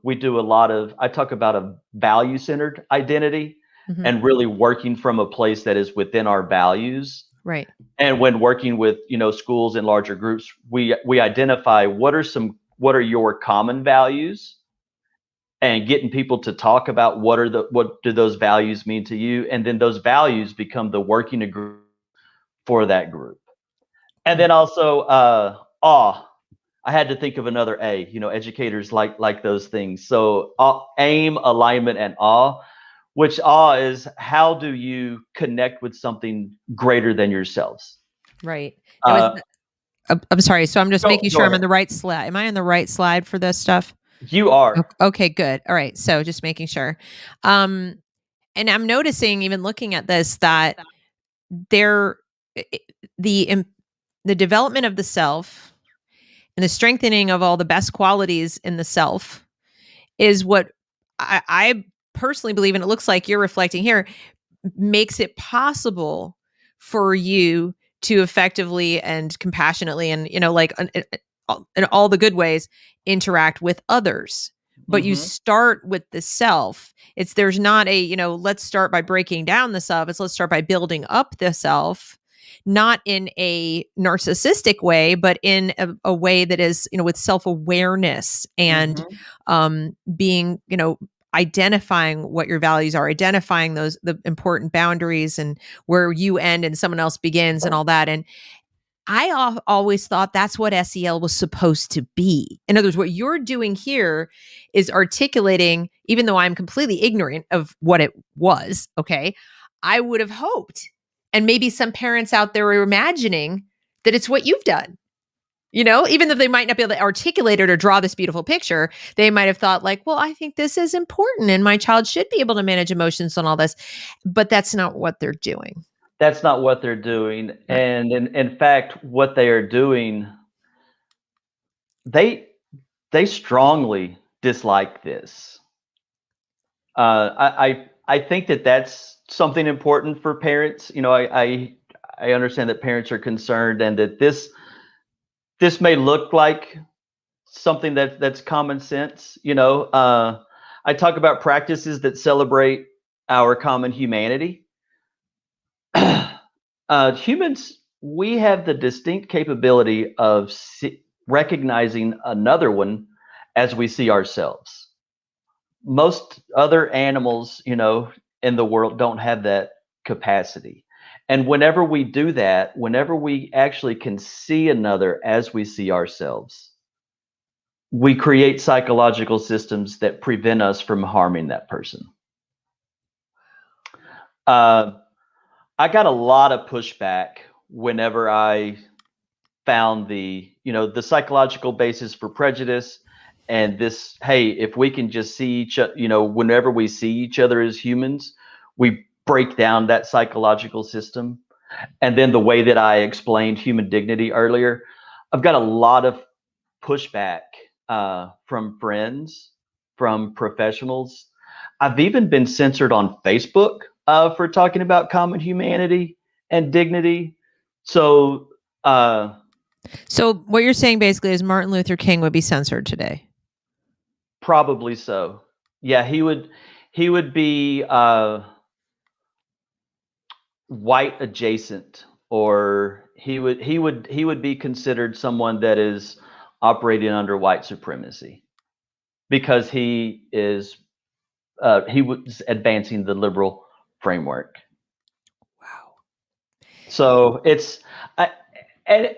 we do a lot of, I talk about a value-centered identity, Mm-hmm. and really working from a place that is within our values. Right. And when working with, schools and larger groups, we identify what are your common values, and getting people to talk about what do those values mean to you, and then those values become the working agreement for that group. And then also awe. I had to think of another A. Educators like those things. So aim, alignment, and awe. Which awe is, how do you connect with something greater than yourselves? Right. I'm sorry. So I'm just making sure I'm on ahead. the right slide. Am I on the right slide for this stuff? You are. Okay, good. All right. So just making sure. And I'm noticing, even looking at this, that there, the development of the self and the strengthening of all the best qualities in the self is what I personally believe, and it looks like you're reflecting here, makes it possible for you to effectively and compassionately and like in all the good ways interact with others. But you start with the self. There's not a, let's start by breaking down the self. It's let's start by building up the self, not in a narcissistic way, but in a way that is, with self-awareness and being, identifying what your values are, identifying the important boundaries and where you end and someone else begins and all that. And I always thought that's what SEL was supposed to be. In other words, what you're doing here is articulating, even though I'm completely ignorant of what it was, okay, I would have hoped, and maybe some parents out there are imagining that it's what you've done. Even though they might not be able to articulate it or draw this beautiful picture, they might have thought like, well, I think this is important and my child should be able to manage emotions and all this. But that's not what they're doing. That's not what they're doing. Right. And in fact, what they are doing, they strongly dislike this. I think that's something important for parents. I understand that parents are concerned, and that this may look like something that's common sense. I talk about practices that celebrate our common humanity. Humans, we have the distinct capability of recognizing another one as we see ourselves. Most other animals, in the world don't have that capacity. And whenever we do that, whenever we actually can see another as we see ourselves, we create psychological systems that prevent us from harming that person. I got a lot of pushback whenever I found the psychological basis for prejudice, and this, hey, if we can just see each other, whenever we see each other as humans, we break down that psychological system. And then the way that I explained human dignity earlier, I've got a lot of pushback from friends, from professionals. I've even been censored on Facebook for talking about common humanity and dignity. So, So what you're saying basically is Martin Luther King would be censored today. probably so. Yeah, he would be white adjacent, or he would be considered someone that is operating under white supremacy, because he was advancing the liberal framework. Wow. So and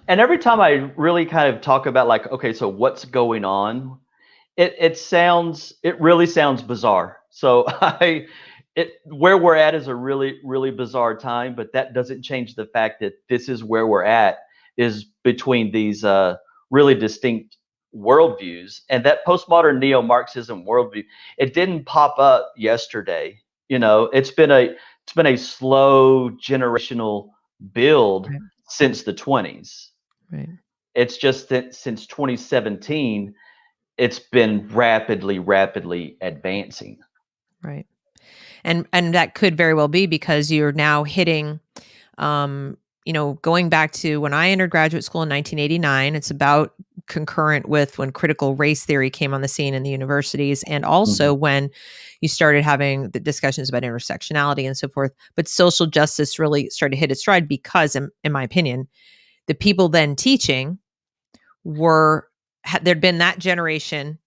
and every time I really kind of talk about, like, okay, so what's going on, it really sounds bizarre. So where we're at is a really, really bizarre time, but that doesn't change the fact that this is where we're at, is between these really distinct worldviews. And that postmodern neo-Marxism worldview, it didn't pop up yesterday. It's been a slow generational build Right. since the 20s. Right. It's just that since 2017, it's been rapidly advancing. Right. And that could very well be because you're now hitting, going back to when I entered graduate school in 1989. It's about concurrent with when critical race theory came on the scene in the universities, and also when you started having the discussions about intersectionality and so forth. But social justice really started to hit its stride because, in my opinion, the people then teaching there'd been that generation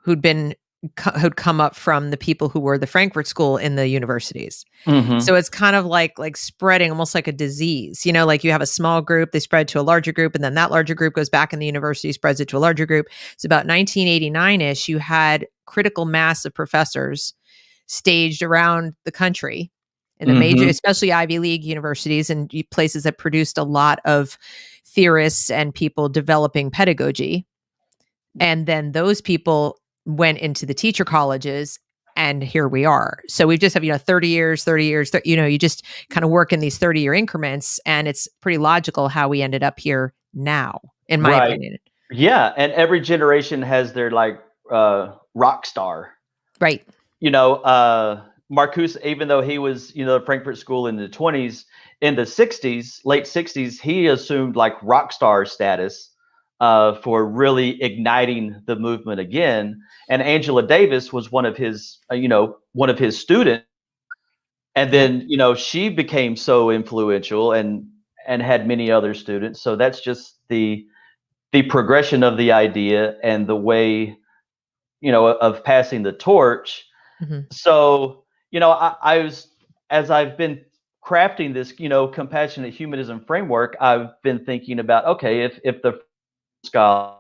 who'd come up from the people who were the Frankfurt School in the universities. So it's kind of like spreading almost like a disease, like you have a small group, they spread to a larger group, and then that larger group goes back in the university, spreads it to a larger group. It's about 1989-ish, you had critical mass of professors staged around the country in the major, especially Ivy League universities and places that produced a lot of theorists and people developing pedagogy. And then those people went into the teacher colleges, and here we are. So we just have, 30 years, you just kind of work in these 30-year increments, and it's pretty logical how we ended up here now, in my Right. opinion. Yeah, and every generation has their rock star. Right. Marcuse, even though he was, the Frankfurt School in the 20s, in the 60s, late 60s, he assumed rock star status for really igniting the movement again. And Angela Davis was one of his students. And then, she became so influential and had many other students. So that's just the progression of the idea and the way, of passing the torch. So, I was, as I've been crafting this, compassionate humanism framework, I've been thinking about, okay, if the scholars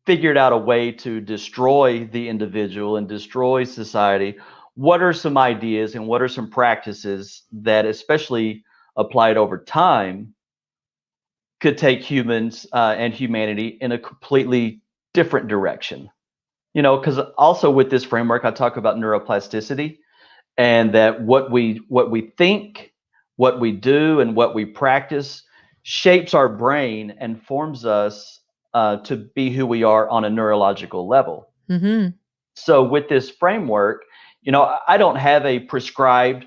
figured out a way to destroy the individual and destroy society, what are some ideas and what are some practices that, especially applied over time, could take humans and humanity in a completely different direction? Because also with this framework, I talk about neuroplasticity, and that what we think, what we do, and what we practice shapes our brain and forms us to be who we are on a neurological level. So with this framework, I don't have a prescribed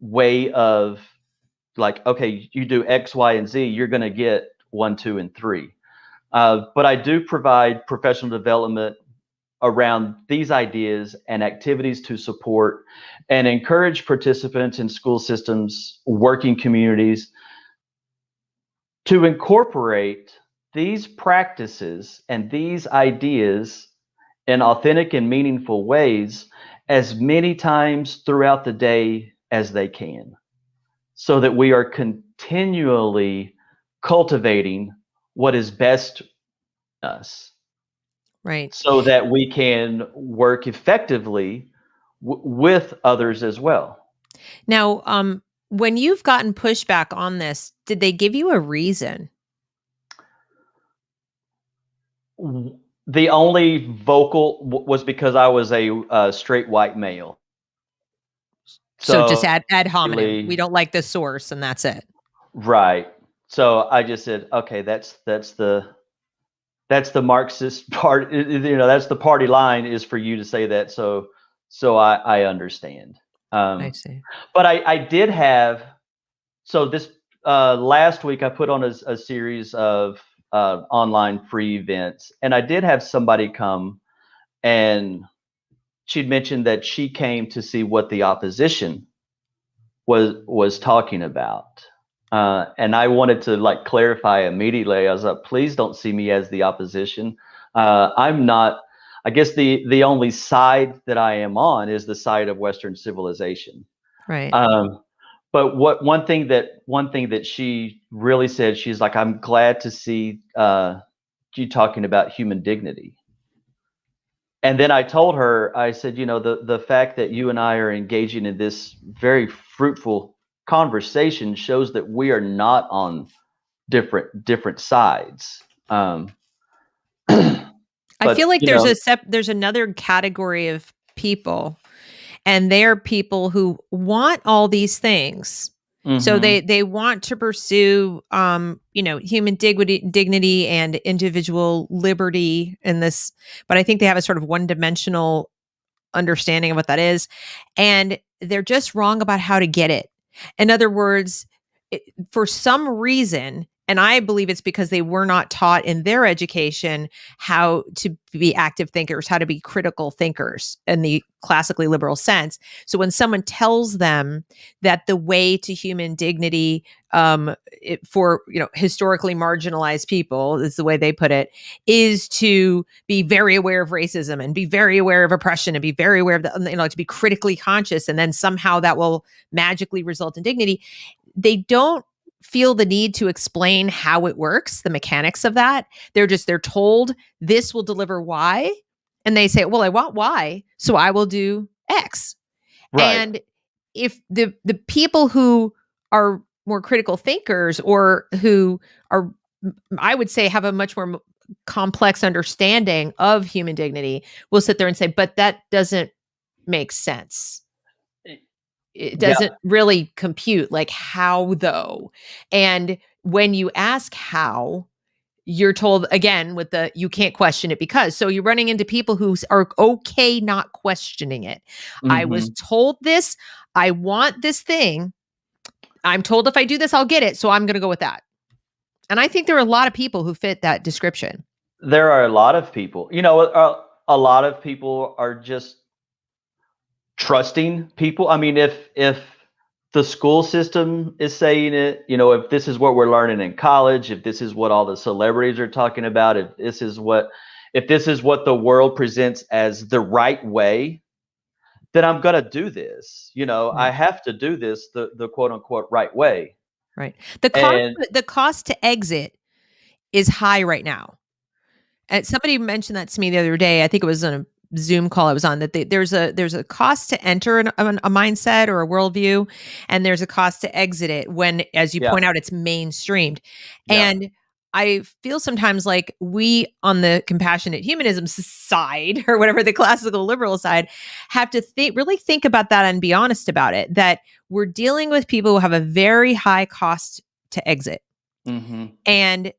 way of okay, you do X, Y, and Z, you're going to get 1, 2, and 3. But I do provide professional development around these ideas and activities to support and encourage participants in school systems, working communities, to incorporate these practices and these ideas in authentic and meaningful ways as many times throughout the day as they can, so that we are continually cultivating what is best in us. Right. So that we can work effectively with others as well. Now, when you've gotten pushback on this, did they give you a reason? The only vocal was because I was a straight white male. So just So ad hominem. We really, don't like the source, and that's it. right. So I just said, okay, that's the Marxist part. That's the party line, is for you to say that. So I understand. I see. But I did have, so this last week I put on a series of online free events, and I did have somebody come, and she'd mentioned that she came to see what the opposition was talking about. And I wanted to like clarify immediately. I was like, please don't see me as the opposition. I'm not. I guess the only side that I am on is the side of Western civilization. Right. But one thing that she really said, she's like, I'm glad to see you talking about human dignity. And then I told her, I said, the fact that you and I are engaging in this very fruitful conversation shows that we are not on different sides. I feel But like there's another category of people, and they're people who want all these things. So mhm, they want to pursue human dignity and individual liberty in this, but I think they have a sort of one-dimensional understanding of what that is, and they're just wrong about how to get it. In other words, for some reason, and I believe it's because they were not taught in their education how to be active thinkers, how to be critical thinkers in the classically liberal sense. So when someone tells them that the way to human dignity, for historically marginalized people, is the way they put it, is to be very aware of racism and be very aware of oppression and be very aware of to be critically conscious, and then somehow that will magically result in dignity. They don't feel the need to explain how it works, the mechanics of that. They're told this will deliver Y, and they say, well, I want Y, so I will do X. right, And if the people who are more critical thinkers, or who are, I would say, have a much more complex understanding of human dignity, will sit there and say, but that doesn't make sense. It yeah, doesn't really compute. Like, how though? And when you ask how, you're told again with the you can't question it because. So you're running into people who are okay not questioning it. I was mhm. told this, I want this thing, I'm told if I do this I'll get it, so I'm going to go with that. And I think there are a lot of people who fit that description. There are a lot of people. A lot of people are just trusting people. I mean, if the school system is saying it, if this is what we're learning in college, if this is what all the celebrities are talking about, if this is what the world presents as the right way, then I'm going to do this. I Right. have to do this the quote unquote right way. Right. And The cost to exit is high right now. And somebody mentioned that to me the other day. I think it was on a Zoom call I was on, that there's a cost to enter a mindset or a worldview, and there's a cost to exit it when, as you yeah, point out, it's mainstreamed. yeah. And I feel sometimes like we on the compassionate humanism side, or whatever, the classical liberal side, have to really think about that and be honest about it, that we're dealing with people who have a very high cost to exit, Mhm. and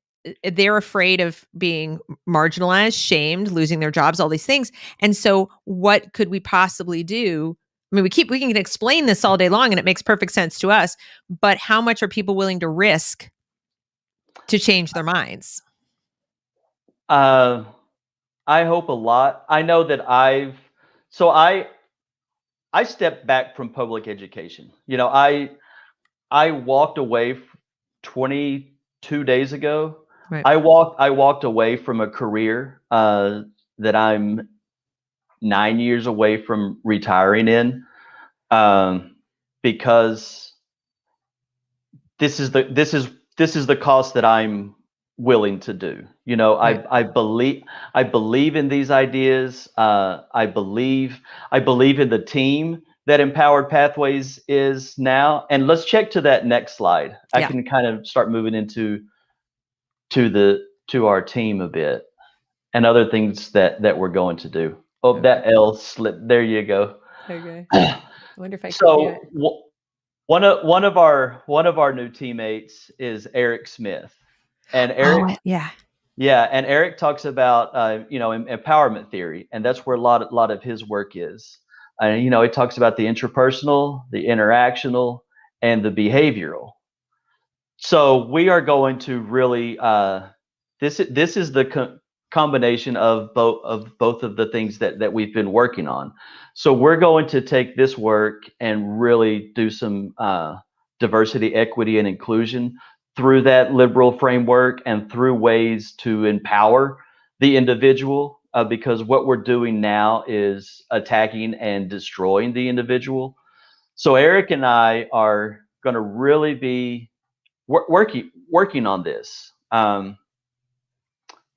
they're afraid of being marginalized, shamed, losing their jobs, all these things. And so what could we possibly do? I mean, we can explain this all day long and it makes perfect sense to us, but how much are people willing to risk to change their minds? Uh, I hope a lot. I know that so I stepped back from public education. I walked away 22 days ago. Right. I walked away from a career that I'm 9 years away from retiring in, um, because this is the cost that I'm willing to do. Right. I believe in these ideas. I believe in the team, that Empowered Pathways is now. And let's check to that next slide. I can kind of start moving into to our team a bit and other things that we're going to do. Oh, okay. That L slipped. There you go. Okay. I wonder if I can do it. One of our new teammates is Eric Smith, and Eric, and Eric talks about empowerment theory, and that's where a lot of his work is. He talks about the intrapersonal, the interactional, and the behavioral. So we are going to really this is the combination of both of the things that we've been working on. So we're going to take this work and really do some diversity, equity, and inclusion through that liberal framework and through ways to empower the individual, because what we're doing now is attacking and destroying the individual. So Eric and I are going to really be working on this.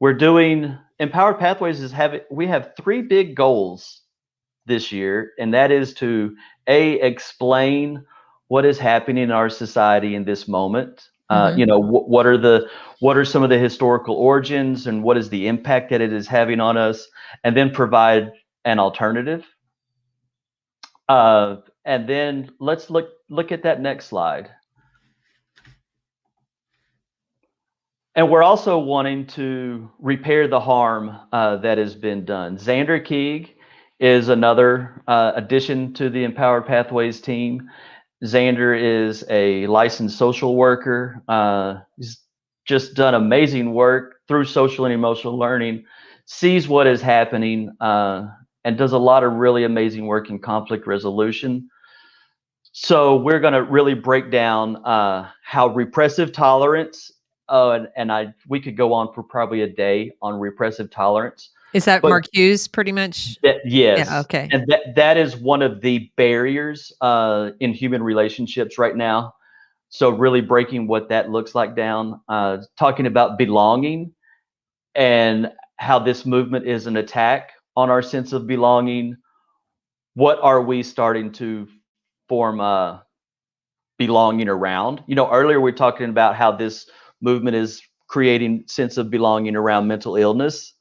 We're doing Empowered Pathways we have 3 big goals this year, and that is to explain what is happening in our society in this moment. What are some of the historical origins, and what is the impact that it is having on us, and then provide an alternative. And then let's look at that next slide. And we're also wanting to repair the harm that has been done. Xander Keeg is another addition to the Empowered Pathways team. Xander is a licensed social worker. He's just done amazing work through social and emotional learning, sees what is happening, and does a lot of really amazing work in conflict resolution. So we're going to really break down how repressive tolerance, we could go on for probably a day on repressive tolerance. Is that Marcuse pretty much? Yes. Yeah, okay. And that is one of the barriers in human relationships right now. So really breaking what that looks like down, talking about belonging and how this movement is an attack on our sense of belonging. What are we starting to form belonging around? Earlier we were talking about how this movement is creating sense of belonging around mental illness.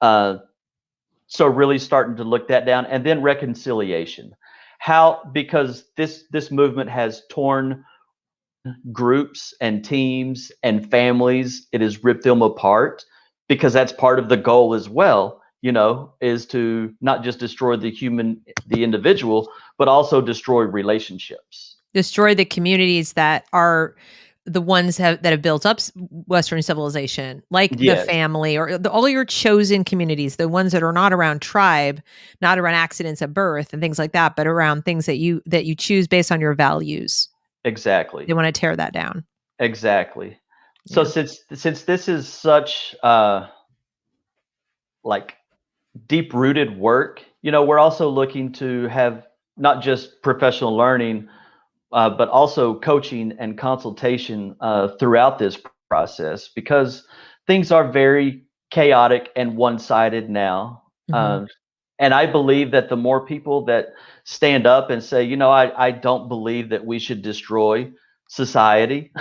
So really starting to look that down, and then reconciliation. Because this movement has torn groups and teams and families, it has ripped them apart, because that's part of the goal as well, is to not just destroy the individual, but also destroy relationships. Destroy the communities that are the ones that have built up Western civilization, like the family or all your chosen communities, the ones that are not around tribe, not around accidents at birth and things like that, but around things that you choose based on your values. Exactly. They want to tear that down. Exactly. So since this is such like deep-rooted work, we're also looking to have not just professional learning, but also coaching and consultation throughout this process, because things are very chaotic and one-sided now. Mm-hmm. And I believe that the more people that stand up and say, I don't believe that we should destroy society.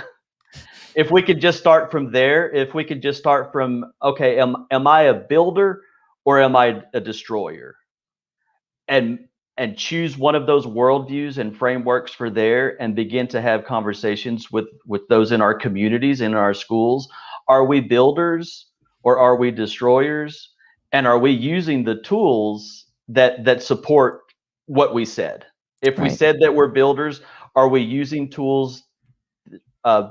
If we could just start from there, if we could just start from, okay, am I a builder or am I a destroyer? And choose one of those worldviews and frameworks for there, and begin to have conversations with those in our communities, in our schools. Are we builders or are we destroyers? And are we using the tools that support what we said? If we said that we're builders, are we using tools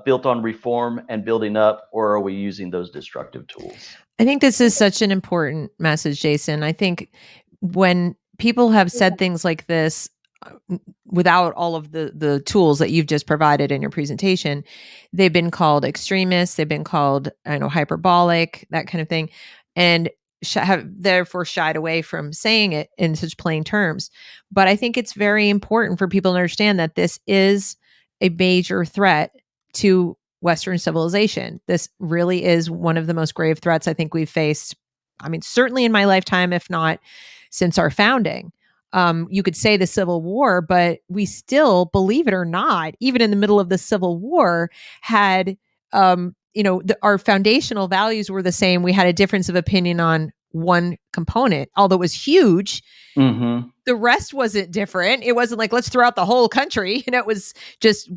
built on reform and building up, or are we using those destructive tools? I think this is such an important message, Jason. I think when people have said things like this without all of the tools that you've just provided in your presentation, they've been called extremists, they've been called, hyperbolic, that kind of thing, and have therefore shied away from saying it in such plain terms. But I think it's very important for people to understand that this is a major threat to Western civilization. This really is one of the most grave threats I think we've faced. I mean, certainly in my lifetime, if not since our founding. you could say the Civil War, but we still, believe it or not, even in the middle of the Civil War, had our foundational values were the same. We had a difference of opinion on one component, although it was huge. Mm-hmm. The rest wasn't different. It wasn't like, let's throw out the whole country. It was just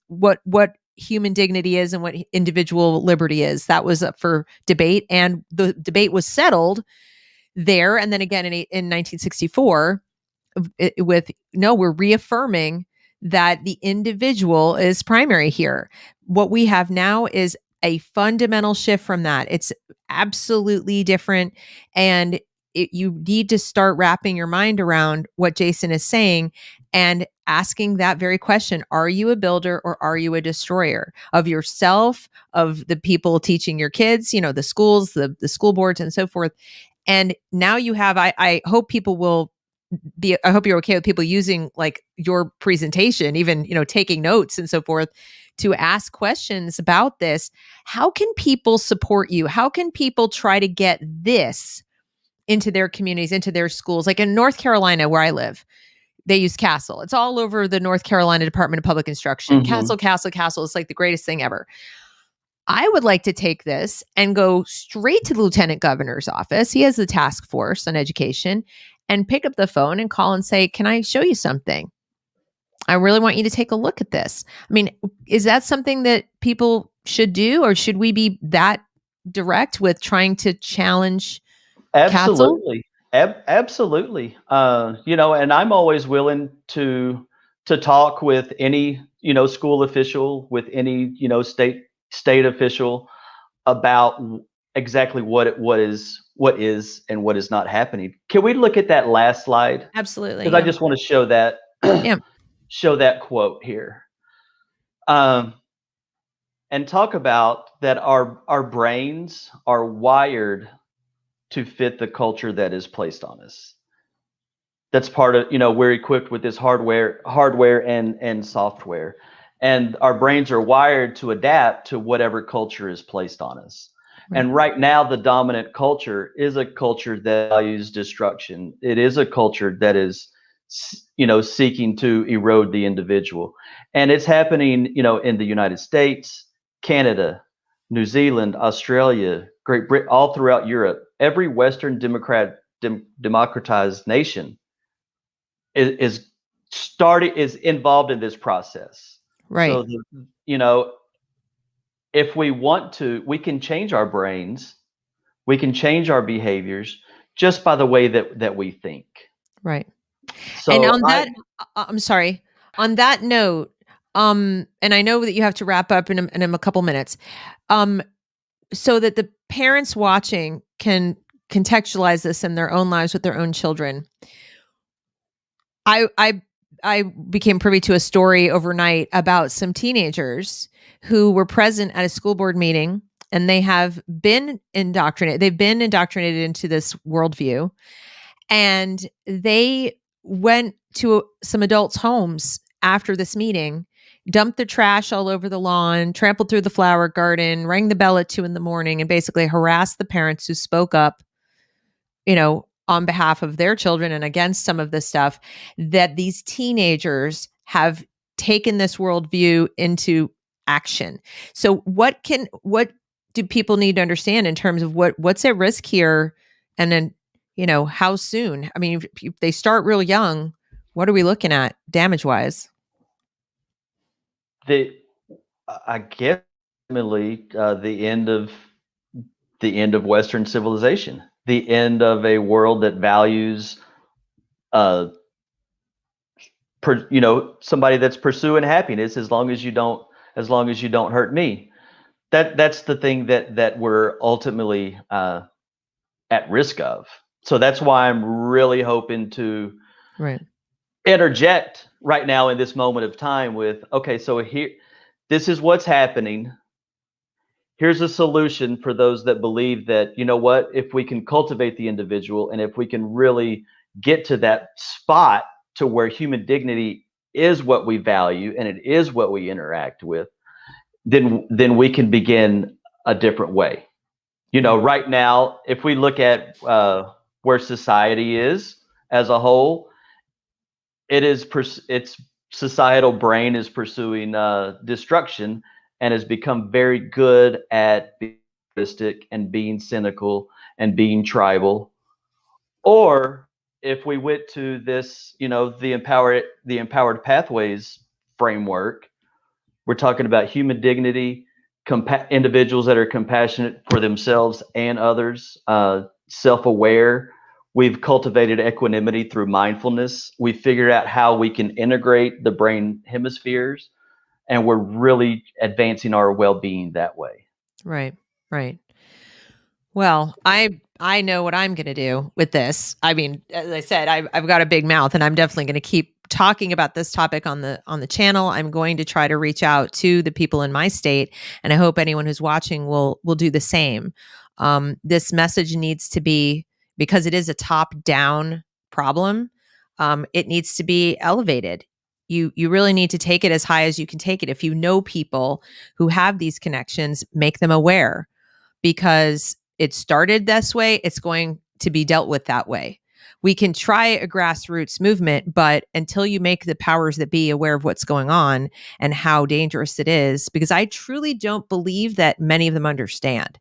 what human dignity is and what individual liberty is. That was up for debate, and the debate was settled there. And then again in 1964, we're reaffirming that the individual is primary here. What we have now is a fundamental shift from that. It's absolutely different. And you need to start wrapping your mind around what Jason is saying and asking that very question. Are you a builder or are you a destroyer of yourself, of the people teaching your kids, the schools, the school boards and so forth? And now you have, I hope people will I hope you're okay with people using like your presentation, even, taking notes and so forth, to ask questions about this. How can people support you? How can people try to get this into their communities, into their schools? Like in North Carolina, where I live, they use CASEL. It's all over the North Carolina Department of Public Instruction. Mm-hmm. CASEL. It's like the greatest thing ever. I would like to take this and go straight to the lieutenant governor's office. He has the task force on education, and pick up the phone and call and say, can I show you something? I really want you to take a look at this. I mean, is that something that people should do, or should we be that direct with trying to challenge CASEL? Absolutely. Absolutely. And I'm always willing to talk with any, school official, with any, state official about exactly what is and what is not happening. Can we look at that last slide? Absolutely. Because I just want to show that show that quote here. And talk about that our brains are wired to fit the culture that is placed on us. That's part of, we're equipped with this hardware and software, and our brains are wired to adapt to whatever culture is placed on us. Right. And right now, the dominant culture is a culture that values destruction. It is a culture that is, seeking to erode the individual. And it's happening, in the United States, Canada, New Zealand, Australia, Great Britain, all throughout Europe. Every Western democratized nation is involved in this process. Right. So, if we want to, we can change our brains, we can change our behaviors just by the way that we think. Right. So and on that, I'm sorry. On that note, and I know that you have to wrap up in a couple minutes, so that the parents watching can contextualize this in their own lives with their own children. I became privy to a story overnight about some teenagers who were present at a school board meeting, and they have been indoctrinated. They've been indoctrinated into this worldview, and they went to some adults' homes after this meeting, dumped the trash all over the lawn, trampled through the flower garden, rang the bell at 2 a.m, and basically harassed the parents who spoke up, on behalf of their children and against some of this stuff, that these teenagers have taken this worldview into action. So what do people need to understand in terms of what's at risk here? And then, how soon? I mean, if they start real young, what are we looking at damage wise? I guess the end of Western civilization, the end of a world that values, somebody that's pursuing happiness as long as you don't hurt me. That's the thing that we're ultimately at risk of. So that's why I'm really hoping to interject right now in this moment of time with, okay, so here, this is what's happening. Here's a solution for those that believe that, if we can cultivate the individual, and if we can really get to that spot to where human dignity is what we value and it is what we interact with, then we can begin a different way. Right now, if we look at where society is as a whole, it is its societal brain is pursuing destruction and has become very good at being realistic and being cynical and being tribal. Or if we went to this, the empowered pathways framework, we're talking about human dignity, individuals that are compassionate for themselves and others, self-aware. We've cultivated equanimity through mindfulness. We figured out how we can integrate the brain hemispheres, and we're really advancing our well-being that way. Right. Right. Well, I know what I'm going to do with this. I mean, as I said, I've got a big mouth, and I'm definitely going to keep talking about this topic on the channel. I'm going to try to reach out to the people in my state, and I hope anyone who's watching will do the same. This message needs to be, because it is a top down problem. It needs to be elevated. You really need to take it as high as you can take it. If you know people who have these connections, make them aware, because it started this way, it's going to be dealt with that way. We can try a grassroots movement, but until you make the powers that be aware of what's going on and how dangerous it is, because I truly don't believe that many of them understand.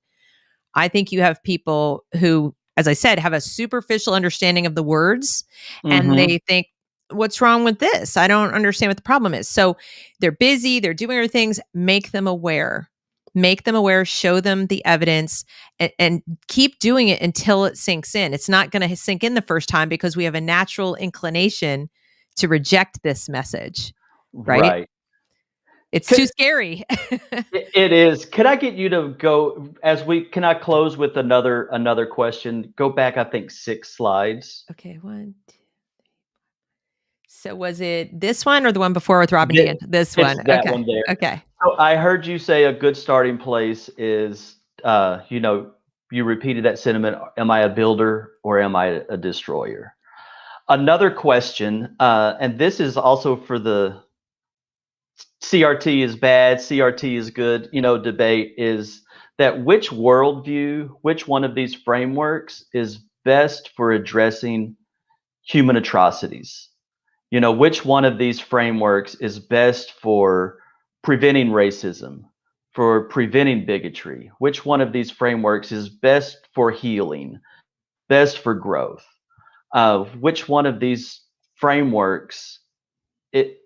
I think you have people who, as I said, have a superficial understanding of the words, and Mm-hmm. they think, what's wrong with this? I don't understand what the problem is. So they're busy, they're doing other things. Make them aware. Make them aware, show them the evidence, and keep doing it until it sinks in. It's not going to sink in the first time because we have a natural inclination to reject this message, right? Right. It's too Could, scary. it is. Could I get you to go can I close with another question? Go back, I think 6 slides. Okay, one, two. So was it this one or the one before with Robin Th- DeAngelo? This It's one. that Okay. one there. Okay. So I heard you say a good starting place is, you repeated that sentiment. Am I a builder or am I a destroyer? Another question, and this is also for the CRT is bad, CRT is good, debate, is that which worldview, which one of these frameworks is best for addressing human atrocities? Which one of these frameworks is best for preventing racism, for preventing bigotry? Which one of these frameworks is best for healing, best for growth? Which one of these frameworks it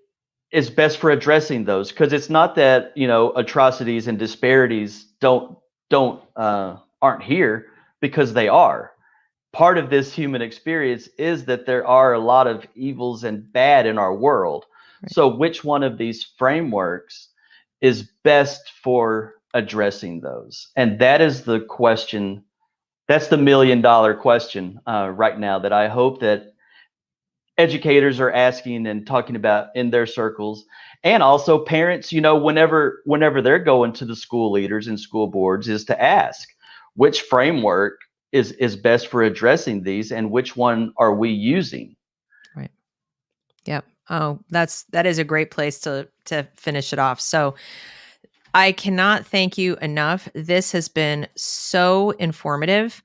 is best for addressing those? Because it's not that atrocities and disparities don't aren't here, because they are. Part of this human experience is that there are a lot of evils and bad in our world. Right. So which one of these frameworks is best for addressing those? And that is the question. That's the $1 million question right now, that I hope that educators are asking and talking about in their circles, and also parents, whenever they're going to the school leaders and school boards, is to ask which framework is best for addressing these, and which one are we using. Right. Yep. Oh, that is a great place to finish it off. So I cannot thank you enough. This has been so informative.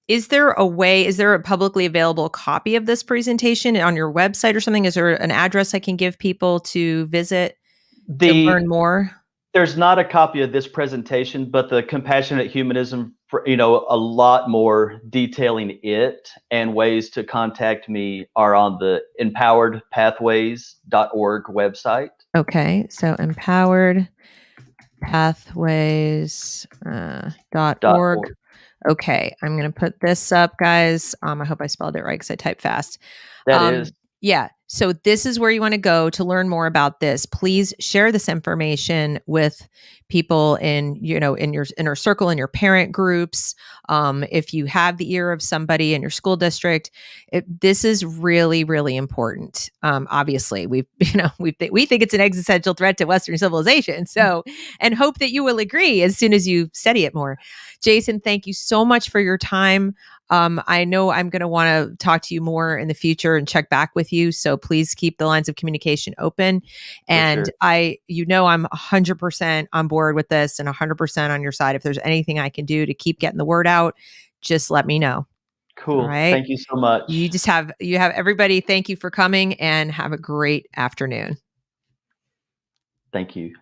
Is there a publicly available copy of this presentation on your website or something? Is there an address I can give people to visit to The learn more? There's not a copy of this presentation, but the Compassionate Humanism, a lot more detailing it and ways to contact me are on the empoweredpathways.org website. Okay. So empoweredpathways.org. .org. Okay, I'm going to put this up, guys. I hope I spelled it right because I type fast. That is. Yeah. So this is where you want to go to learn more about this. Please share this information with people in your inner circle, in your parent groups. If you have the ear of somebody in your school district, this is really, really important. Obviously, we think it's an existential threat to Western civilization. So, and hope that you will agree as soon as you study it more. Jason, thank you so much for your time. I know I'm going to want to talk to you more in the future and check back with you. So please keep the lines of communication open. And sure. I'm 100% on board with this and 100% on your side. If there's anything I can do to keep getting the word out, just let me know. All Cool. right. Thank you so much. You have everybody. Thank you for coming and have a great afternoon. Thank you.